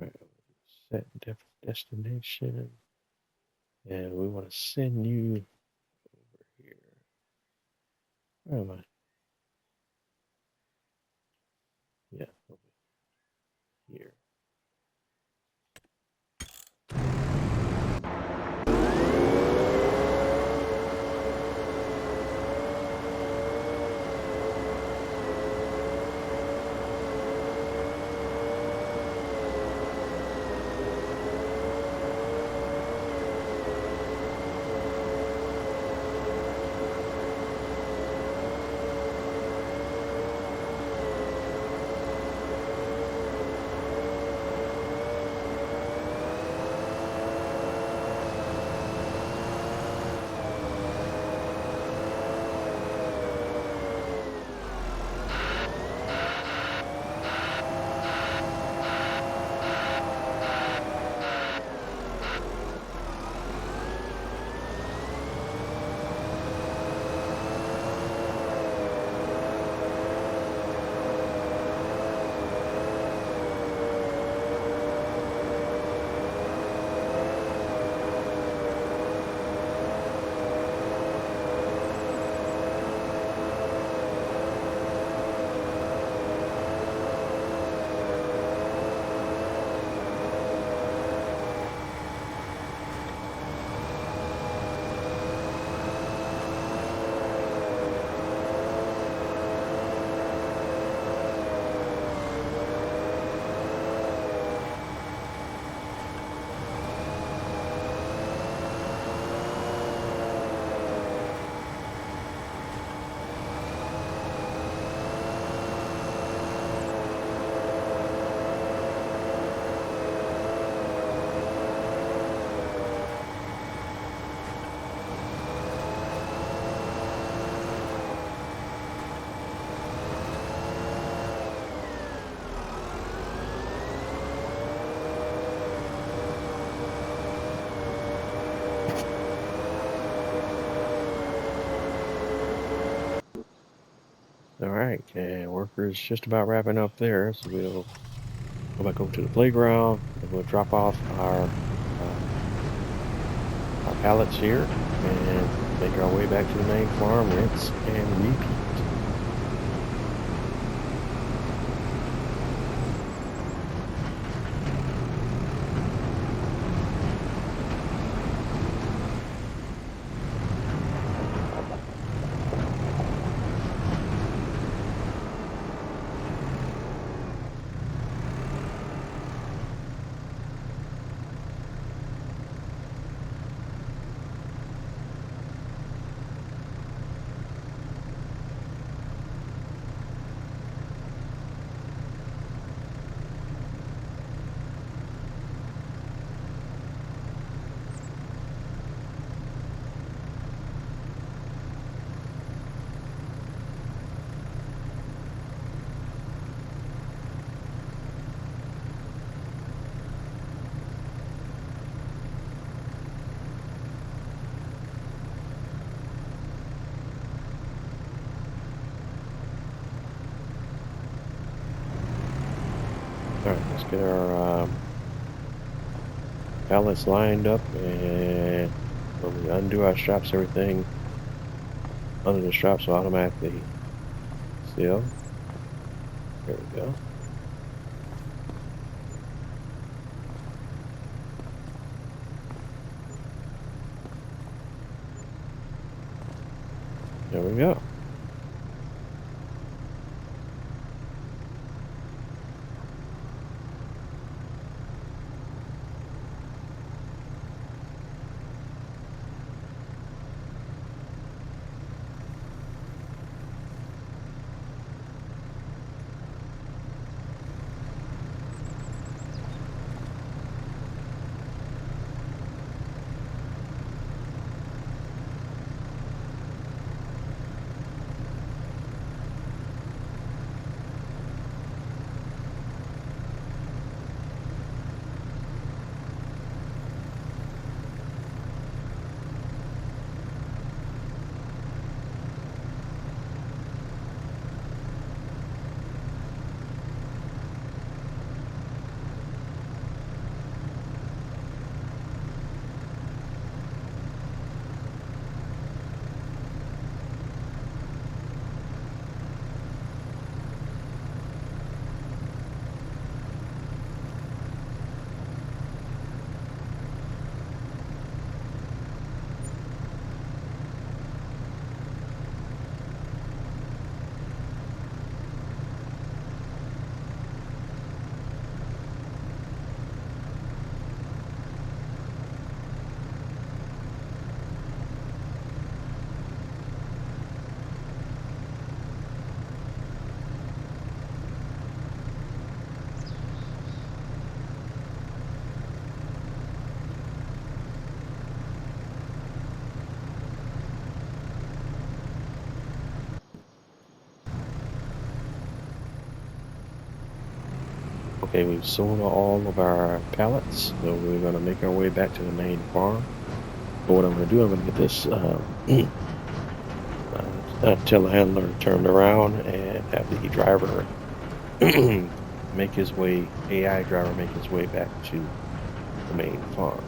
Right, set destination, and we want to send you over here. Where am I? Yeah, over here. All right, and work is just about wrapping up there, so we'll go back over to the playground and we'll drop off our pallets here and make our way back to the main farm, rinse and repeat. All right, let's get our pallets lined up, and when we undo our straps, everything under the straps will automatically seal. There we go. There we go. Okay, we've sold all of our pallets, so we're going to make our way back to the main farm. But what I'm going to do, I'm going to get this telehandler turned around and have the driver make his way, AI driver make his way back to the main farm.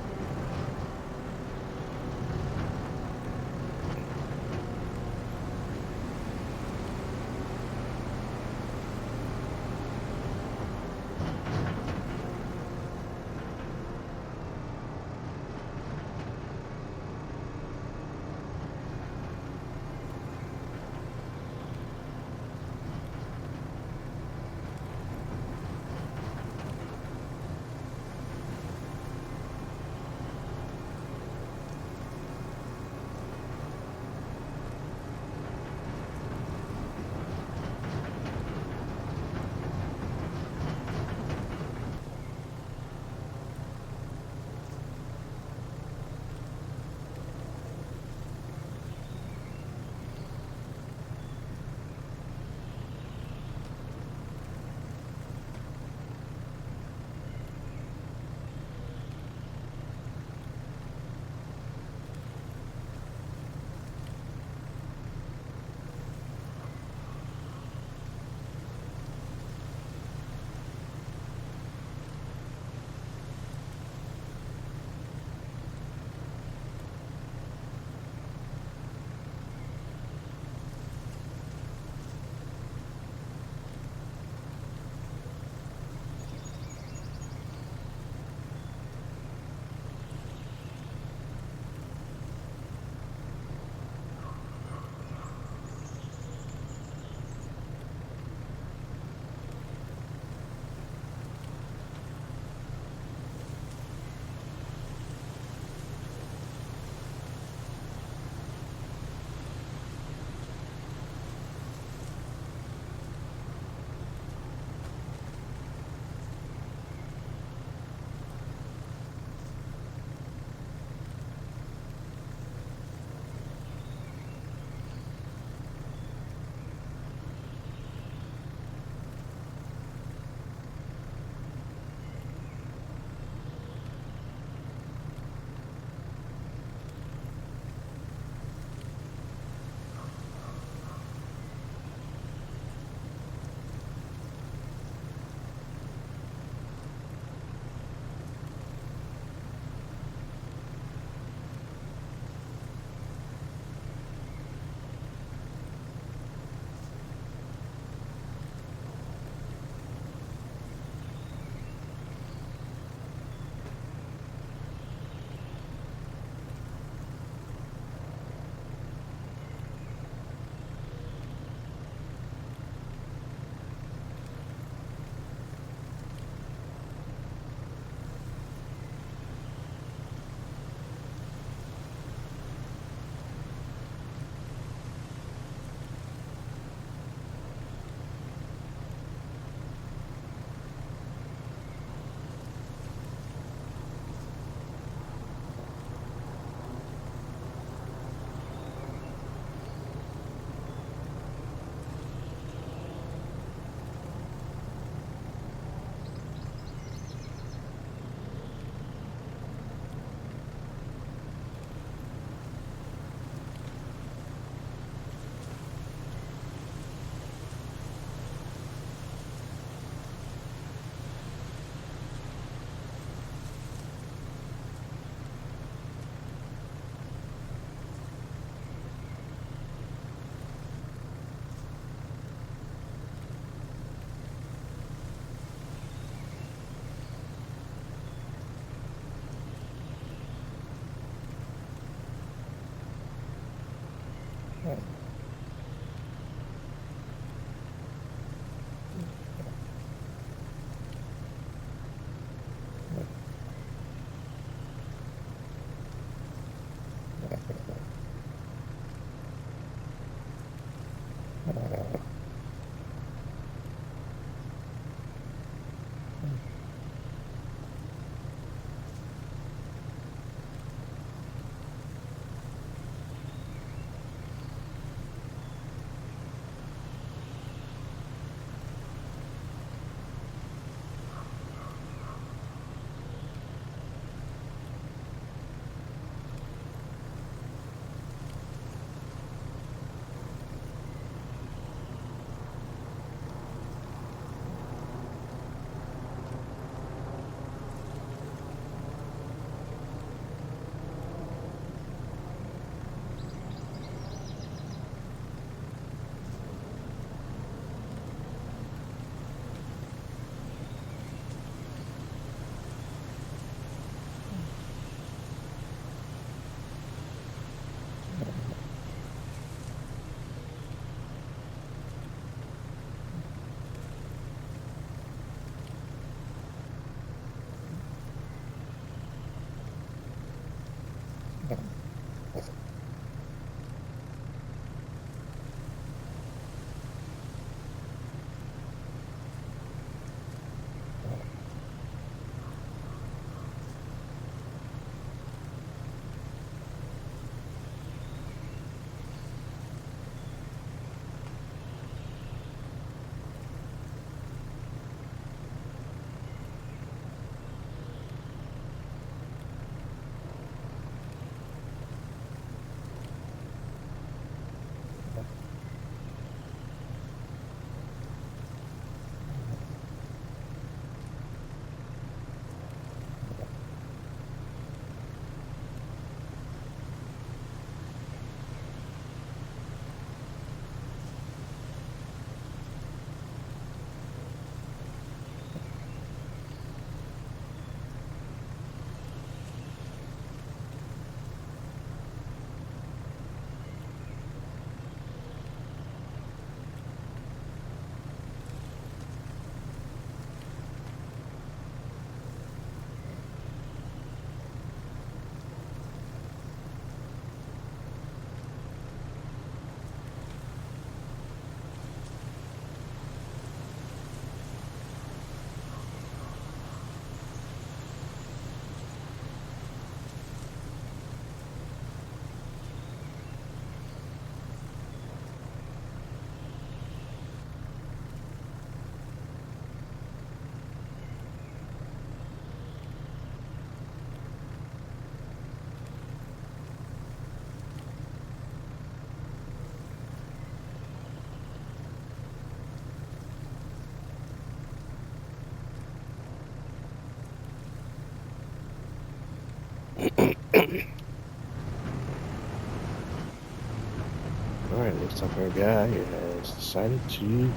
Alright, looks like our guy has decided to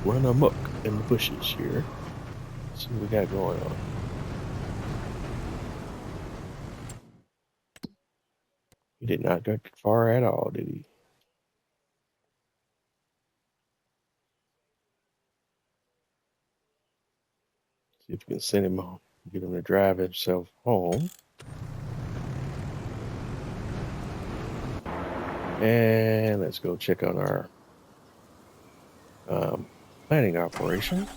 run amok in the bushes here. Let's see what we got going on. He did not go far at all, did he? See if we can send him home, get him to drive himself home. And let's go check on our planning operation.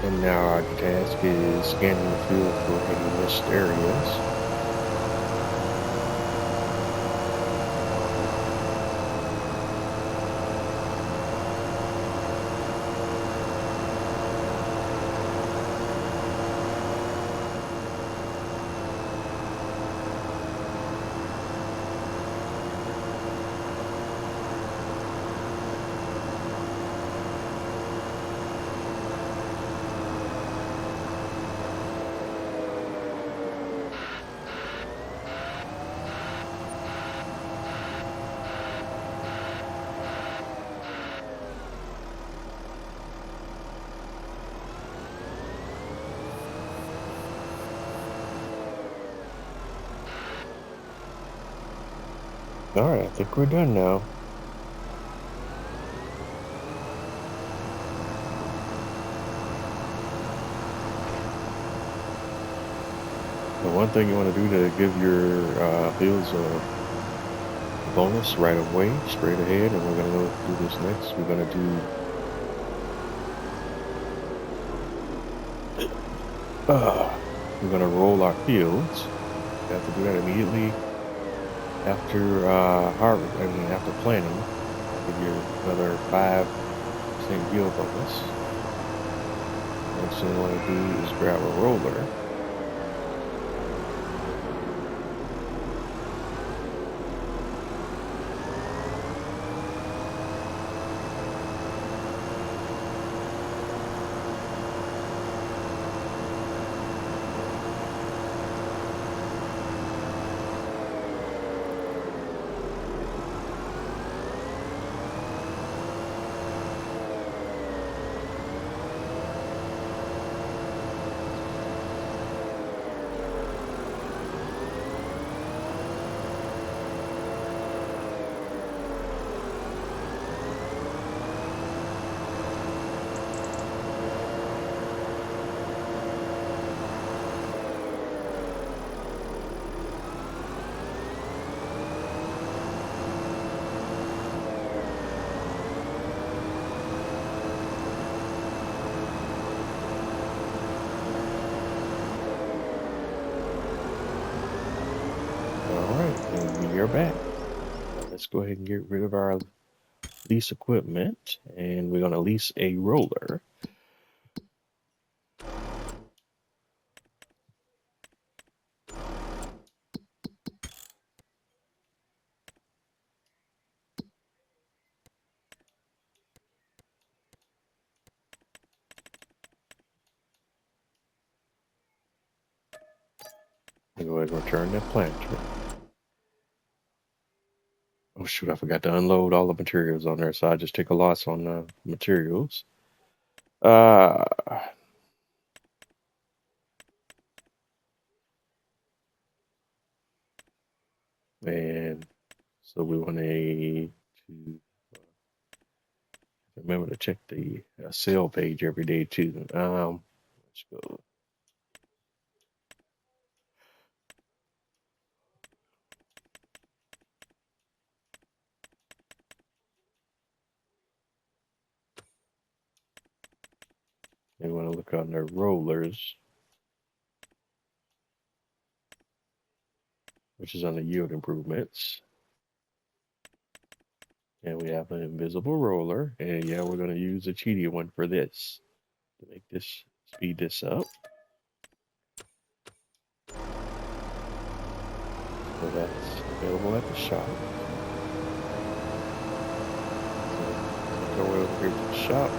And now our task is scanning the field for any missed areas. Alright, I think we're done now. The one thing you want to do to give your fields a bonus right away, straight ahead, and we're going to go do this next. We're going to do, we're going to roll our fields. You have to do that immediately after after planting. Give you another 5% yield bonus. Next thing you want to do is grab a roller. And we are back. Let's go ahead and get rid of our lease equipment, and we're going to lease a roller. And go ahead and return that planter. Oh shoot, I forgot to unload all the materials on there, so I just take a loss on the materials. And so we want to remember to check the sale page every day too. Let's go. We want to look on their rollers, which is on the yield improvements. And we have an invisible roller, and yeah, we're going to use a cheaty one for this to make this speed this up. that's available at the shop. So make our way over here to the shop.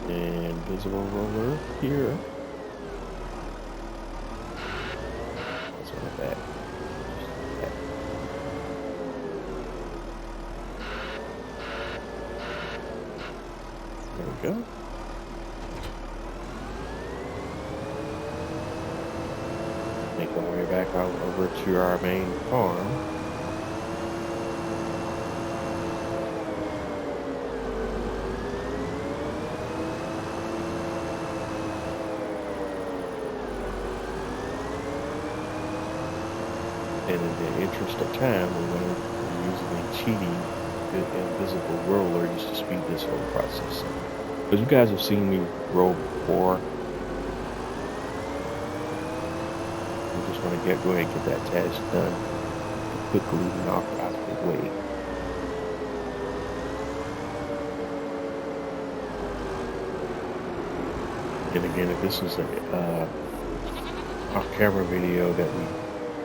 The invisible roller here. That's on the back. There we go. Make our way back out over to our main farm. And in the interest of time, we're going to be using a cheating invisible roller just to speed this whole process up. Because you guys have seen me roll before. I just want to go ahead and get that task done quickly and knock it out of the way. And again, if this was a off-camera video that we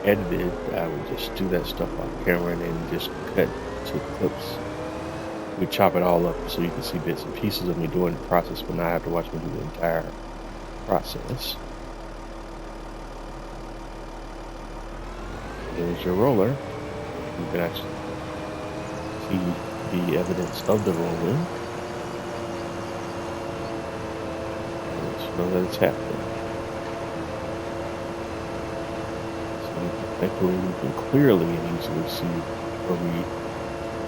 edited, I would just do that stuff off camera and then just cut to clips. We chop it all up so you can see bits and pieces of me doing the process, but not have to watch me do the entire process. There's your roller. You can actually see the evidence of the rolling. And just know that it's happening. Thankfully, we can clearly and easily see where we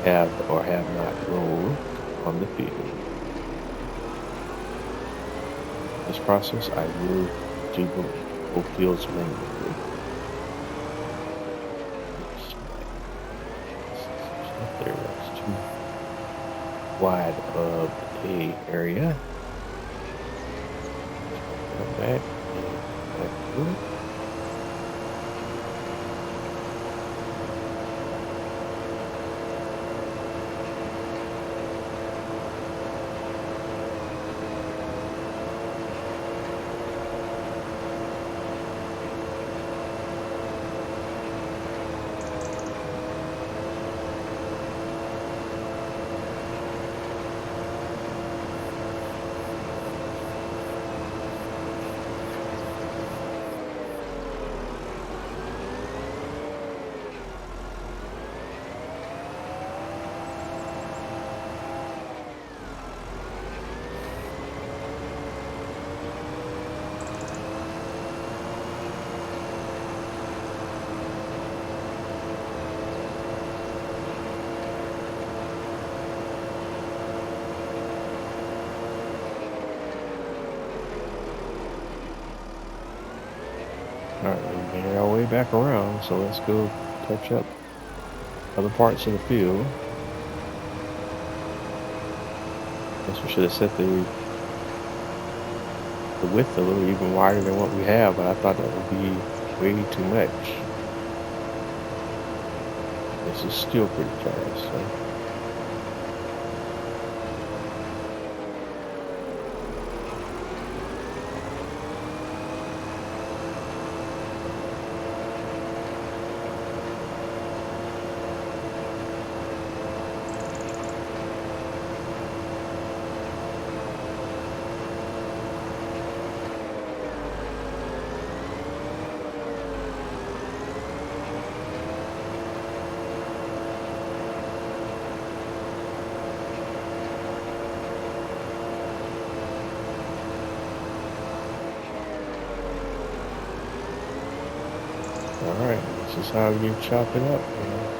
have or have not rolled on the field. This process, I will do both fields manually. There was too wide of a area. Come back and back through. Alright, we made our way back around, so let's go touch up other parts of the field. Guess we should have set the width a little even wider than what we have, but I thought that would be way too much. This is still pretty fast, so. Alright, this is how you chop it up, you know.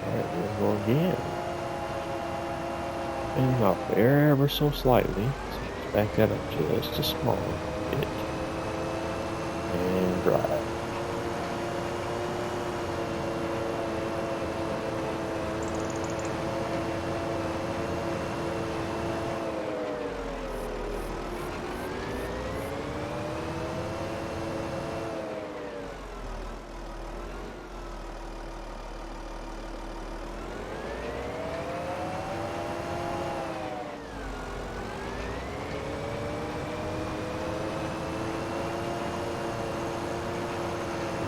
Alright, we'll go again. and off ever so slightly. So just back that up just a small bit and drive.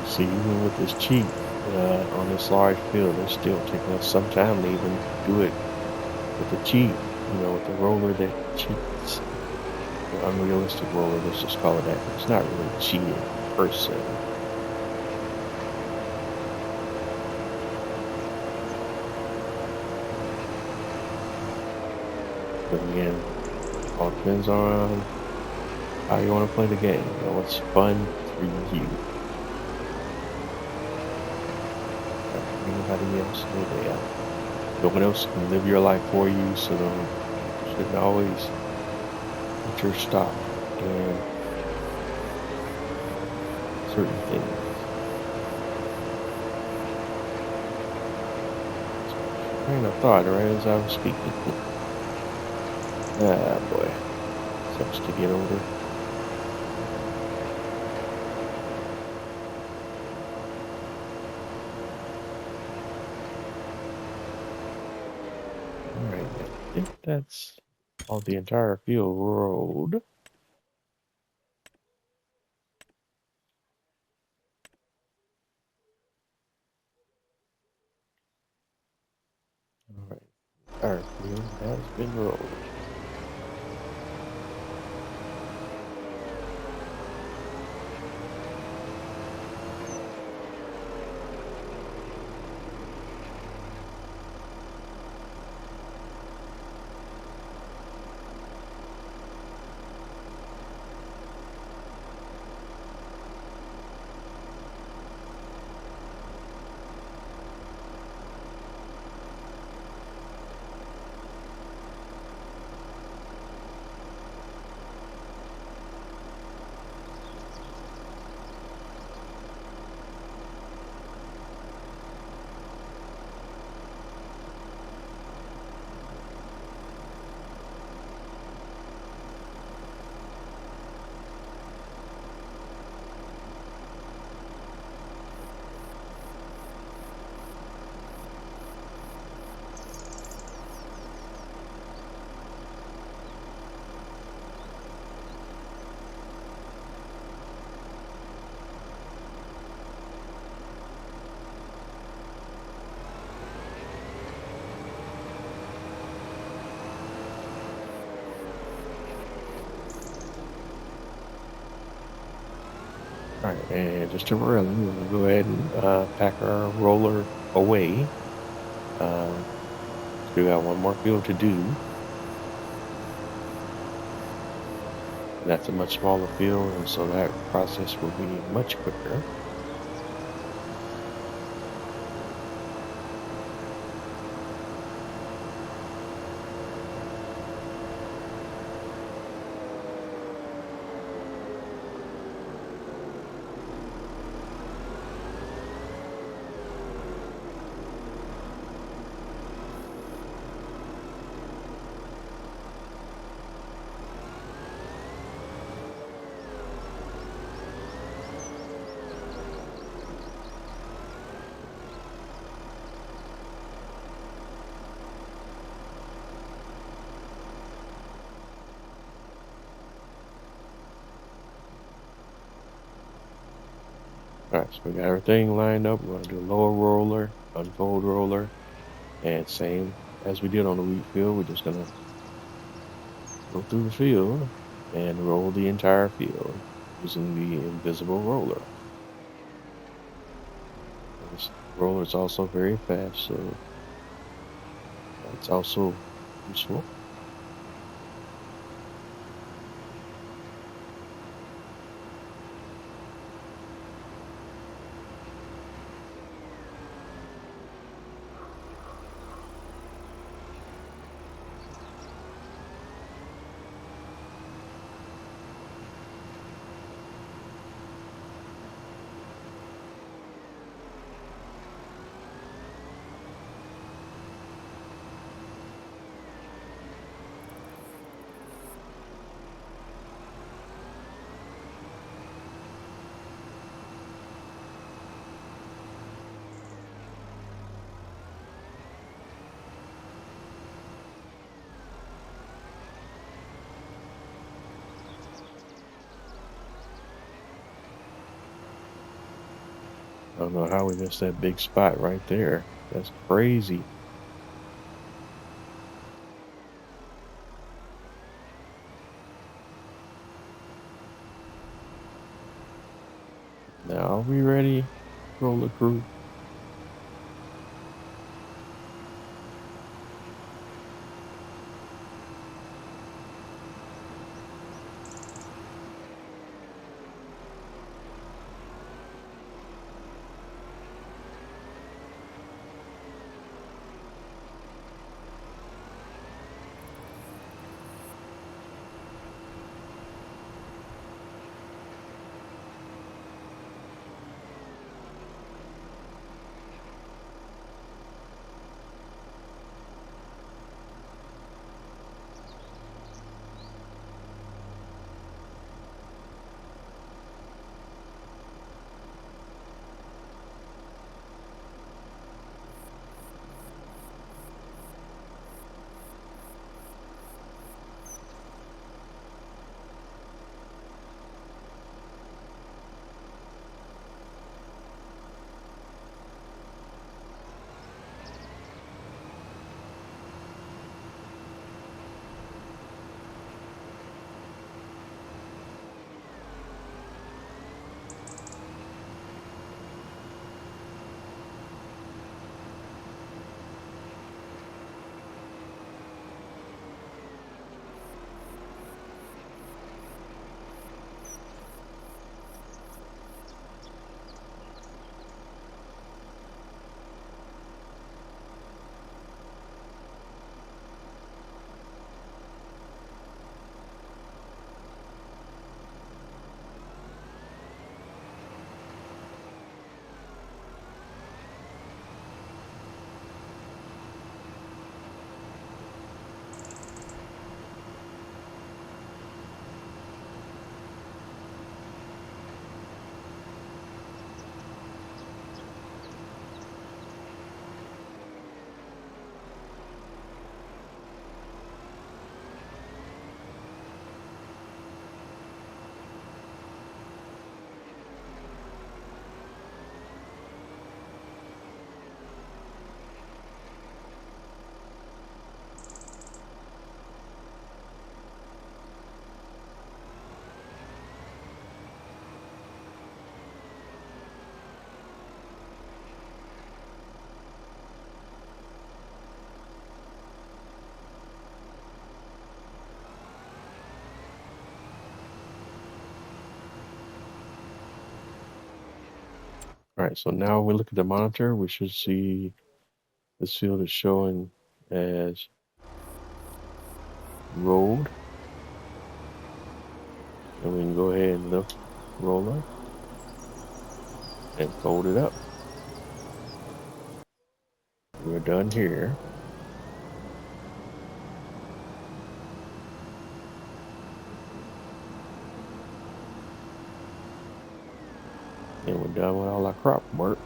See, even with this cheat on this large field, it's still taking us some time to even do it with the cheat, with the roller that cheats, the unrealistic roller, let's just call it that. It's not really cheating per se. But again, all depends on how you want to play the game, what's fun for you. Anybody else? No one else can live your life for you, so you shouldn't always put your stock in certain things. Train of thought right as I was speaking. Ah, boy. Sucks to get older. Alright, I think that's all the entire field road. Alright, our field has been rolled. Alright, and just temporarily, we're going to go ahead and pack our roller away. We got one more field to do. And that's a much smaller field, and so that process will be much quicker. Alright, so we got everything lined up. We're going to do a lower roller, unfold roller, and same as we did on the wheat field, we're just going to go through the field and roll the entire field using the invisible roller. This roller is also very fast, so it's also useful. I don't know how we missed that big spot right there. That's crazy. Now, are we ready, roller crew? All right, so now we look at the monitor, we should see this field is showing as rolled. And we can go ahead and lift roller and fold it up. We're done here. And we're done with all our crop work.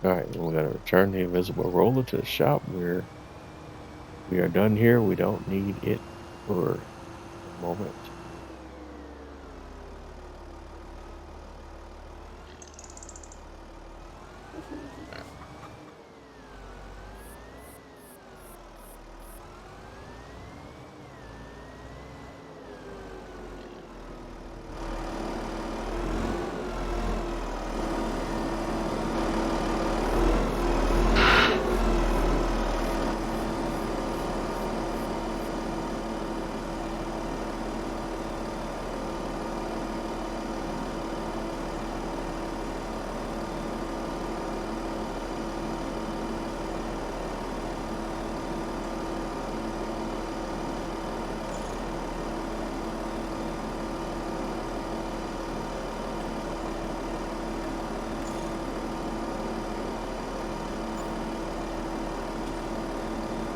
All right, we're gonna return the invisible roller to the shop where we are done here. We don't need it for the moment.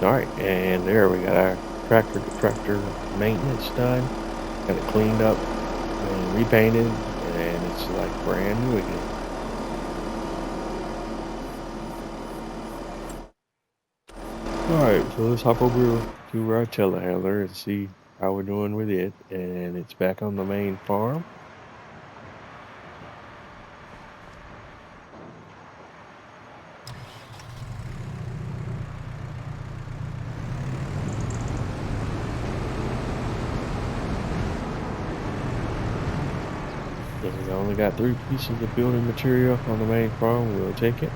All right, and there we got our tractor to tractor maintenance done. Got it cleaned up and repainted, and it's like brand new again. All right, so let's hop over to our telehandler and see how we're doing with it. And it's back on the main farm. If we only got 3 pieces of building material on the main farm, we'll take it.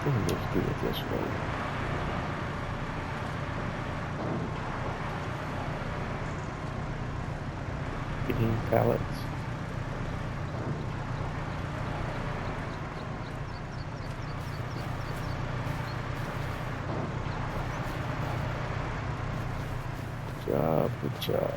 Let's do it this way. Getting pallets. Good job.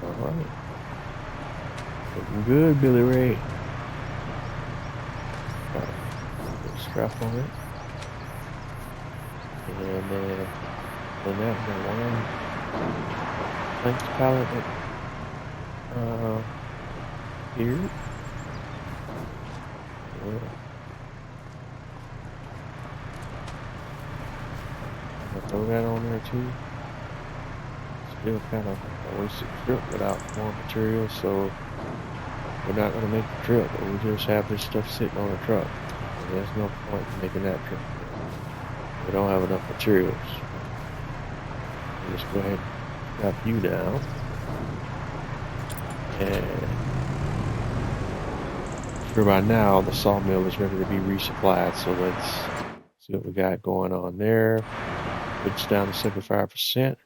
All right. Looking good, Billy Ray. Got a strap on it. And then that one planks pallet here. Yeah. I'm gonna throw that on there too. Still kind of a wasted trip without more material, so we're not going to make the trip, but we just have this stuff sitting on the truck. And there's no point in making that trip. We don't have enough materials. We'll just go ahead and strap you down. And I'm sure by now the sawmill is ready to be resupplied, so let's see what we got going on there. It's down to 75%.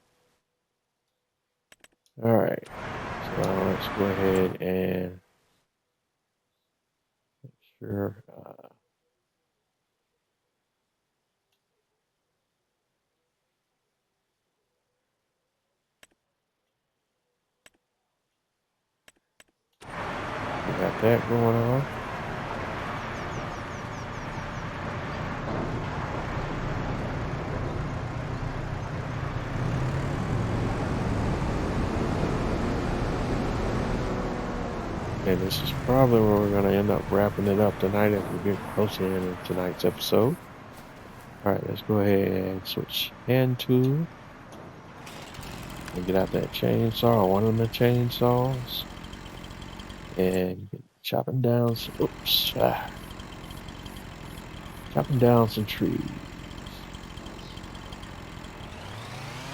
All right, so let's go ahead and make sure we got that going on. And this is probably where we're going to end up wrapping it up tonight as we get closer in tonight's episode. All right, let's go ahead and switch hand tool and get out that chainsaw, or one of the chainsaws, and chopping down some, chopping down some trees.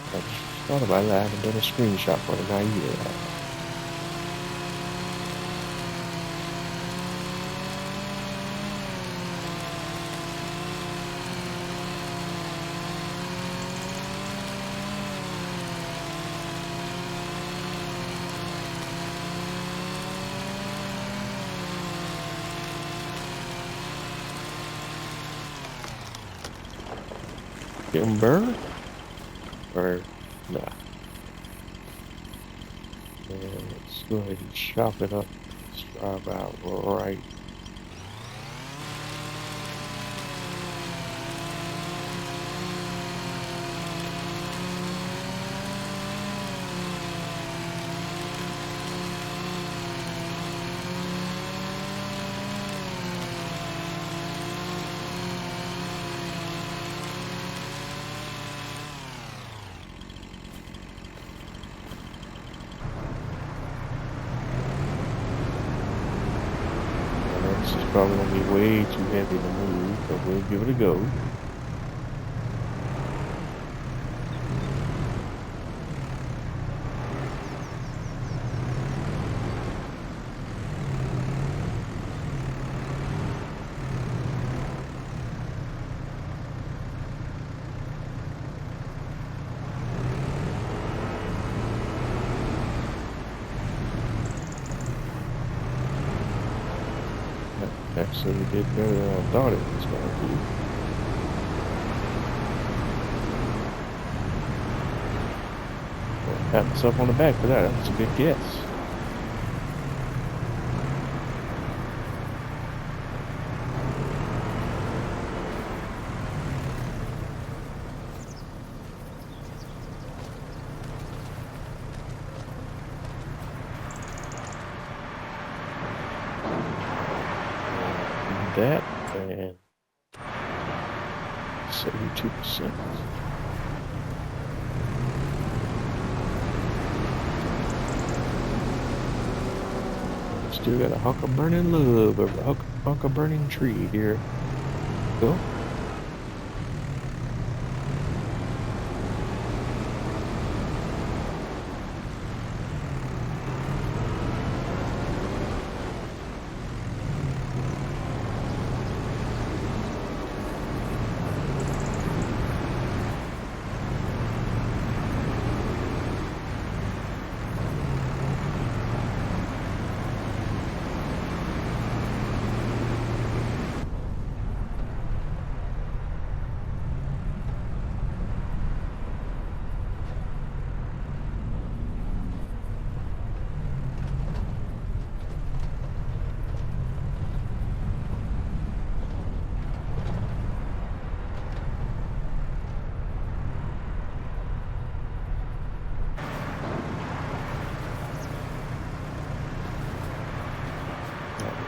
I just thought about that. I haven't done a screenshot for it, now you do that. Timber or not. And let's go ahead and chop it up. Let's drive out right. probably gonna be way too heavy to move, but we'll give it a go. Actually, we did better than I thought it was going to do. Pat myself on the back for that. That was a good guess. That and 72%. Still got a hunk of burning love, a hunk of burning tree here. Go.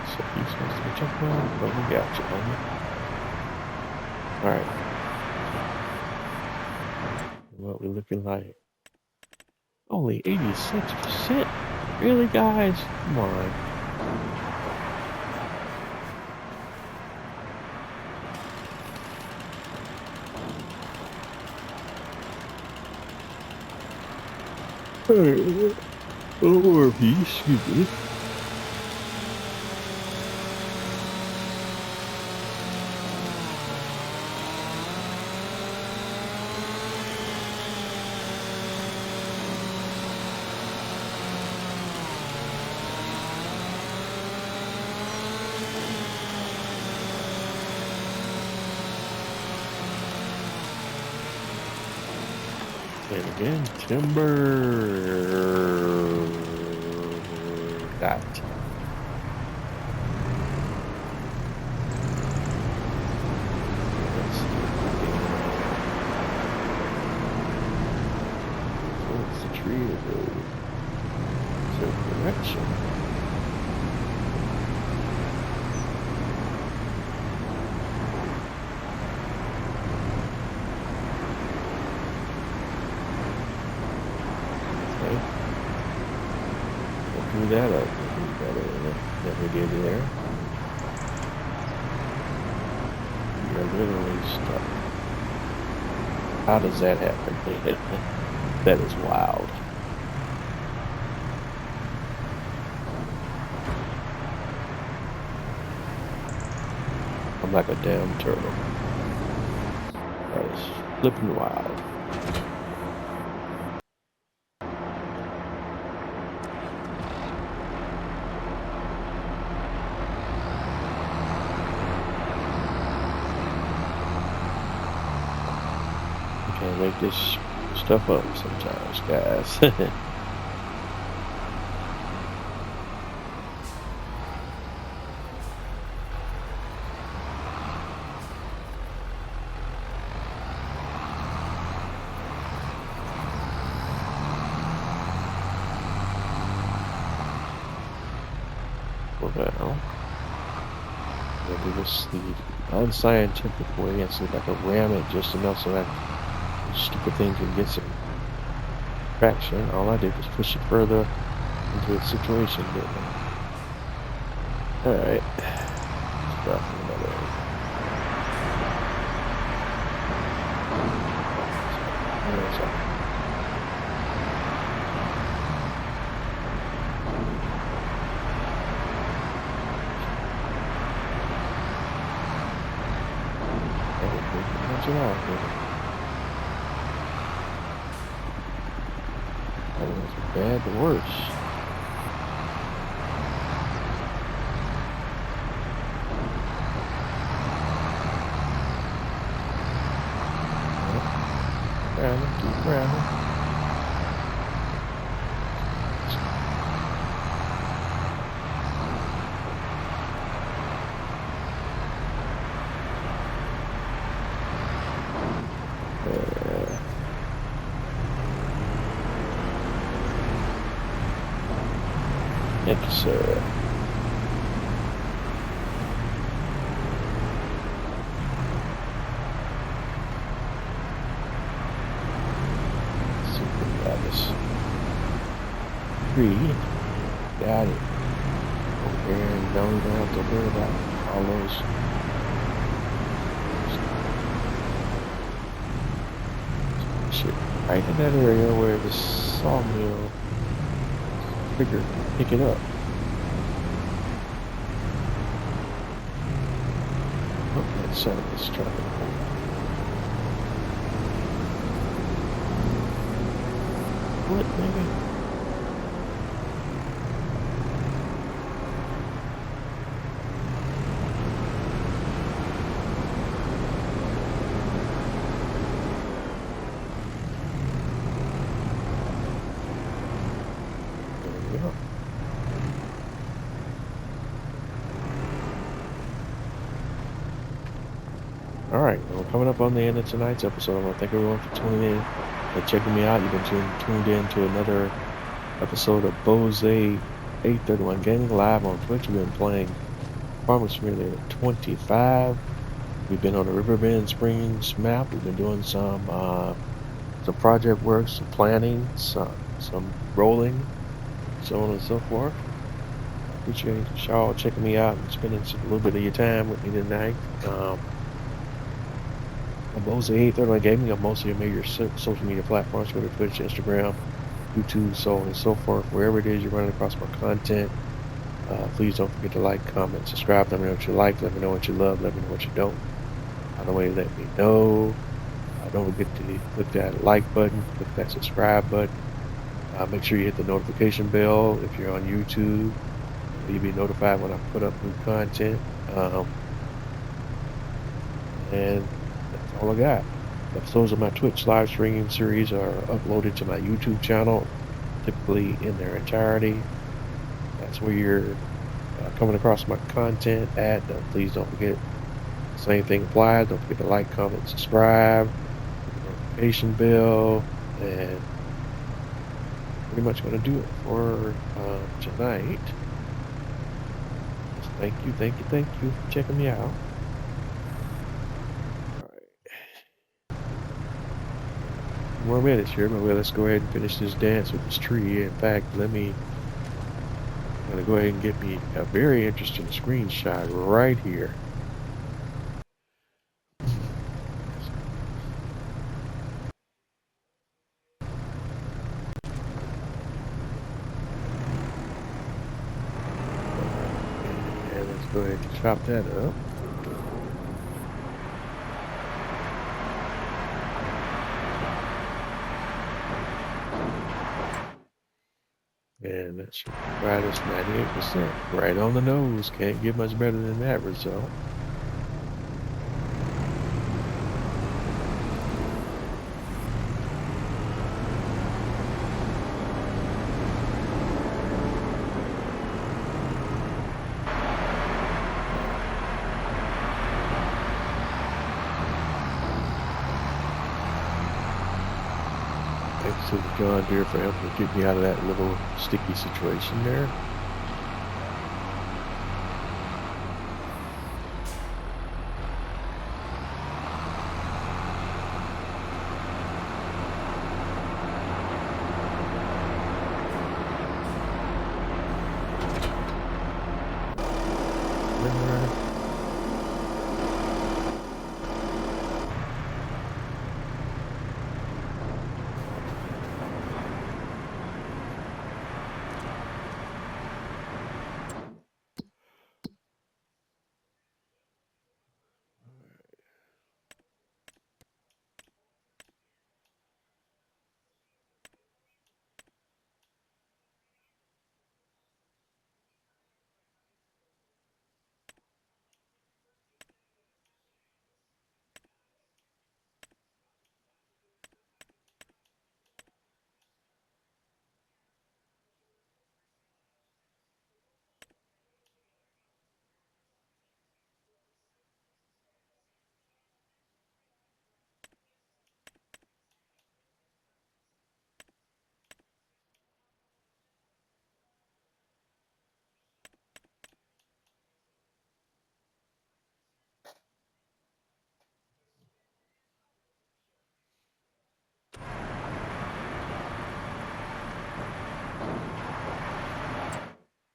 So he's supposed to be jumping on, but we got you, homie. Alright. What we looking like? Only 86%? Really, guys? Come on. Hey, or excuse me. And again, timber that. What's the tree to go? So direction. Do that up better than we did there. You're literally stuck. How does that happen? That is wild. I'm like a damn turtle. That is flipping wild. Can't make this stuff up sometimes, guys. Well, we'll do this the unscientific way and see if I can ram it just enough so that stupid thing can get some traction. All I did was push it further into its situation, didn't I? Alright. Definitely another. Bad to worse. Keep rounding. Thank you, sir. Super Travis. 3. Got it. Over there, and don't even have to worry about all those. Shit. Right in that area where the sawmill figure pick it up. Oh, that son of this truck. What, maybe? Alright, well, coming up on the end of tonight's episode, I want to thank everyone for tuning in and checking me out. You've been tuned in to another episode of Bose 831 Gaming live on Twitch. We've been playing Farming Simulator 25. We've been on the Riverbend Springs map. We've been doing some project work, some planning, some rolling, so on and so forth. I appreciate y'all checking me out and spending a little bit of your time with me tonight. Bose 831 Gaming on most of your major social media platforms, Twitter, Twitch, Instagram, YouTube, so on and so forth. Wherever it is you're running across my content, please don't forget to like, comment, subscribe. Let me know what you like. Let me know what you love. Let me know what you don't. By the way, let me know. Don't forget to click that like button, click that subscribe button. Make sure you hit the notification bell if you're on YouTube. You'll be notified when I put up new content. And that's all I got. Episodes of my Twitch live streaming series are uploaded to my YouTube channel, typically in their entirety. That's where you're coming across my content at. Please don't forget, same thing applies. Don't forget to like, comment, subscribe, notification bell, and pretty much going to do it for tonight. Just thank you for checking me out. More minutes here, but well, let's go ahead and finish this dance with this tree. In fact, I'm gonna go ahead and get me a very interesting screenshot right here. And let's go ahead and chop that up. And that's right at 98%. Right on the nose. Can't get much better than that result. Thanks to the John Deere for helping get me out of that little sticky situation there.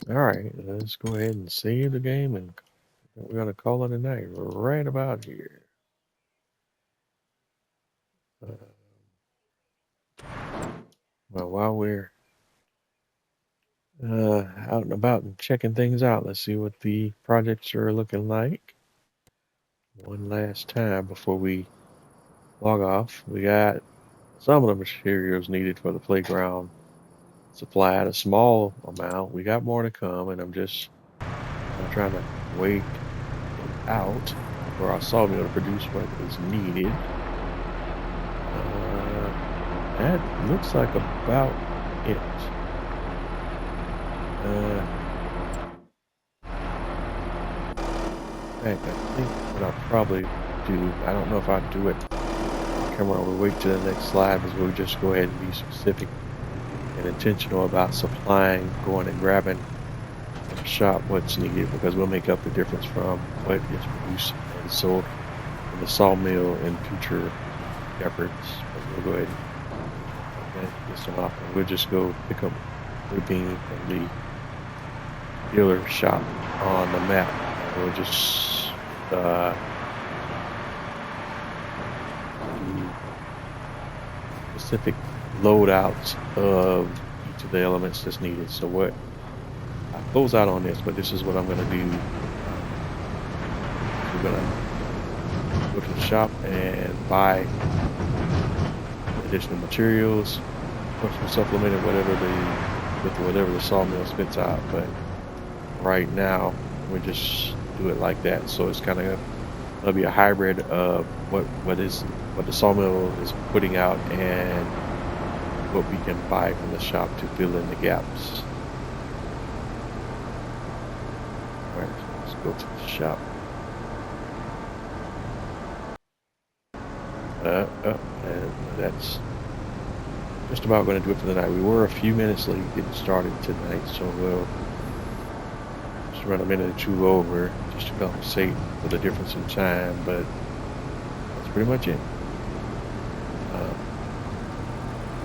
All right, let's go ahead and save the game, and we're gonna call it a night right about here. Well, while we're out and about and checking things out, let's see what the projects are looking like. One last time before we log off. We got some of the materials needed for the playground supplied, a small amount. We got more to come, and I'm just trying to wait it out for our sawmill to produce what is needed. That looks like about it. In fact, I think what I'll probably do, I don't know if I'll do it camera, we'll wait to the next slide, is we'll just go ahead and be specific and intentional about supplying, going and grabbing in the shop what's needed, because we'll make up the difference from what is produced and sold in the sawmill in future efforts. But we'll go ahead and get some off, and we'll just go pick up the beam from the dealer shop on the map. And we'll just do specific loadouts of each of the elements that's needed. So what I close out on this, but this is what I'm going to do. We're going to go to the shop and buy additional materials, supplement it with whatever the sawmill spits out. But right now we just do it like that. So it's kind of it'll be a hybrid of what the sawmill is putting out and what we can buy from the shop to fill in the gaps. All right, so let's go to the shop. And that's just about going to do it for the night. We were a few minutes late getting started tonight, so we'll just run a minute or two over just to compensate for the difference in time, but that's pretty much it.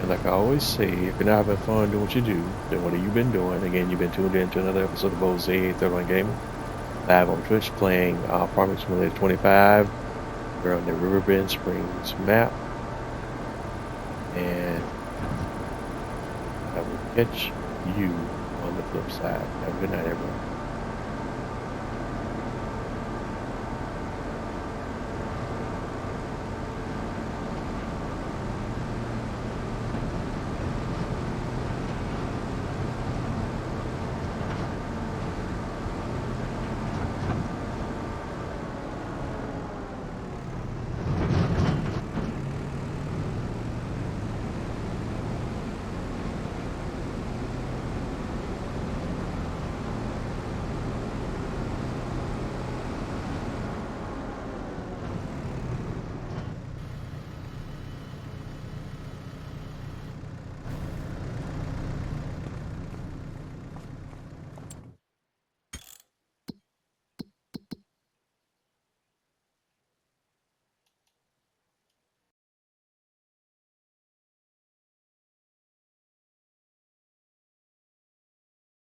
And like I always say, if you're not having fun doing what you do, then what have you been doing? Again, you've been tuned in to another episode of Bose Third One Gaming, live on Twitch, playing Farming Simulator 25. We're on the Riverbend Springs map, and I will catch you on the flip side. Have a good night, everyone.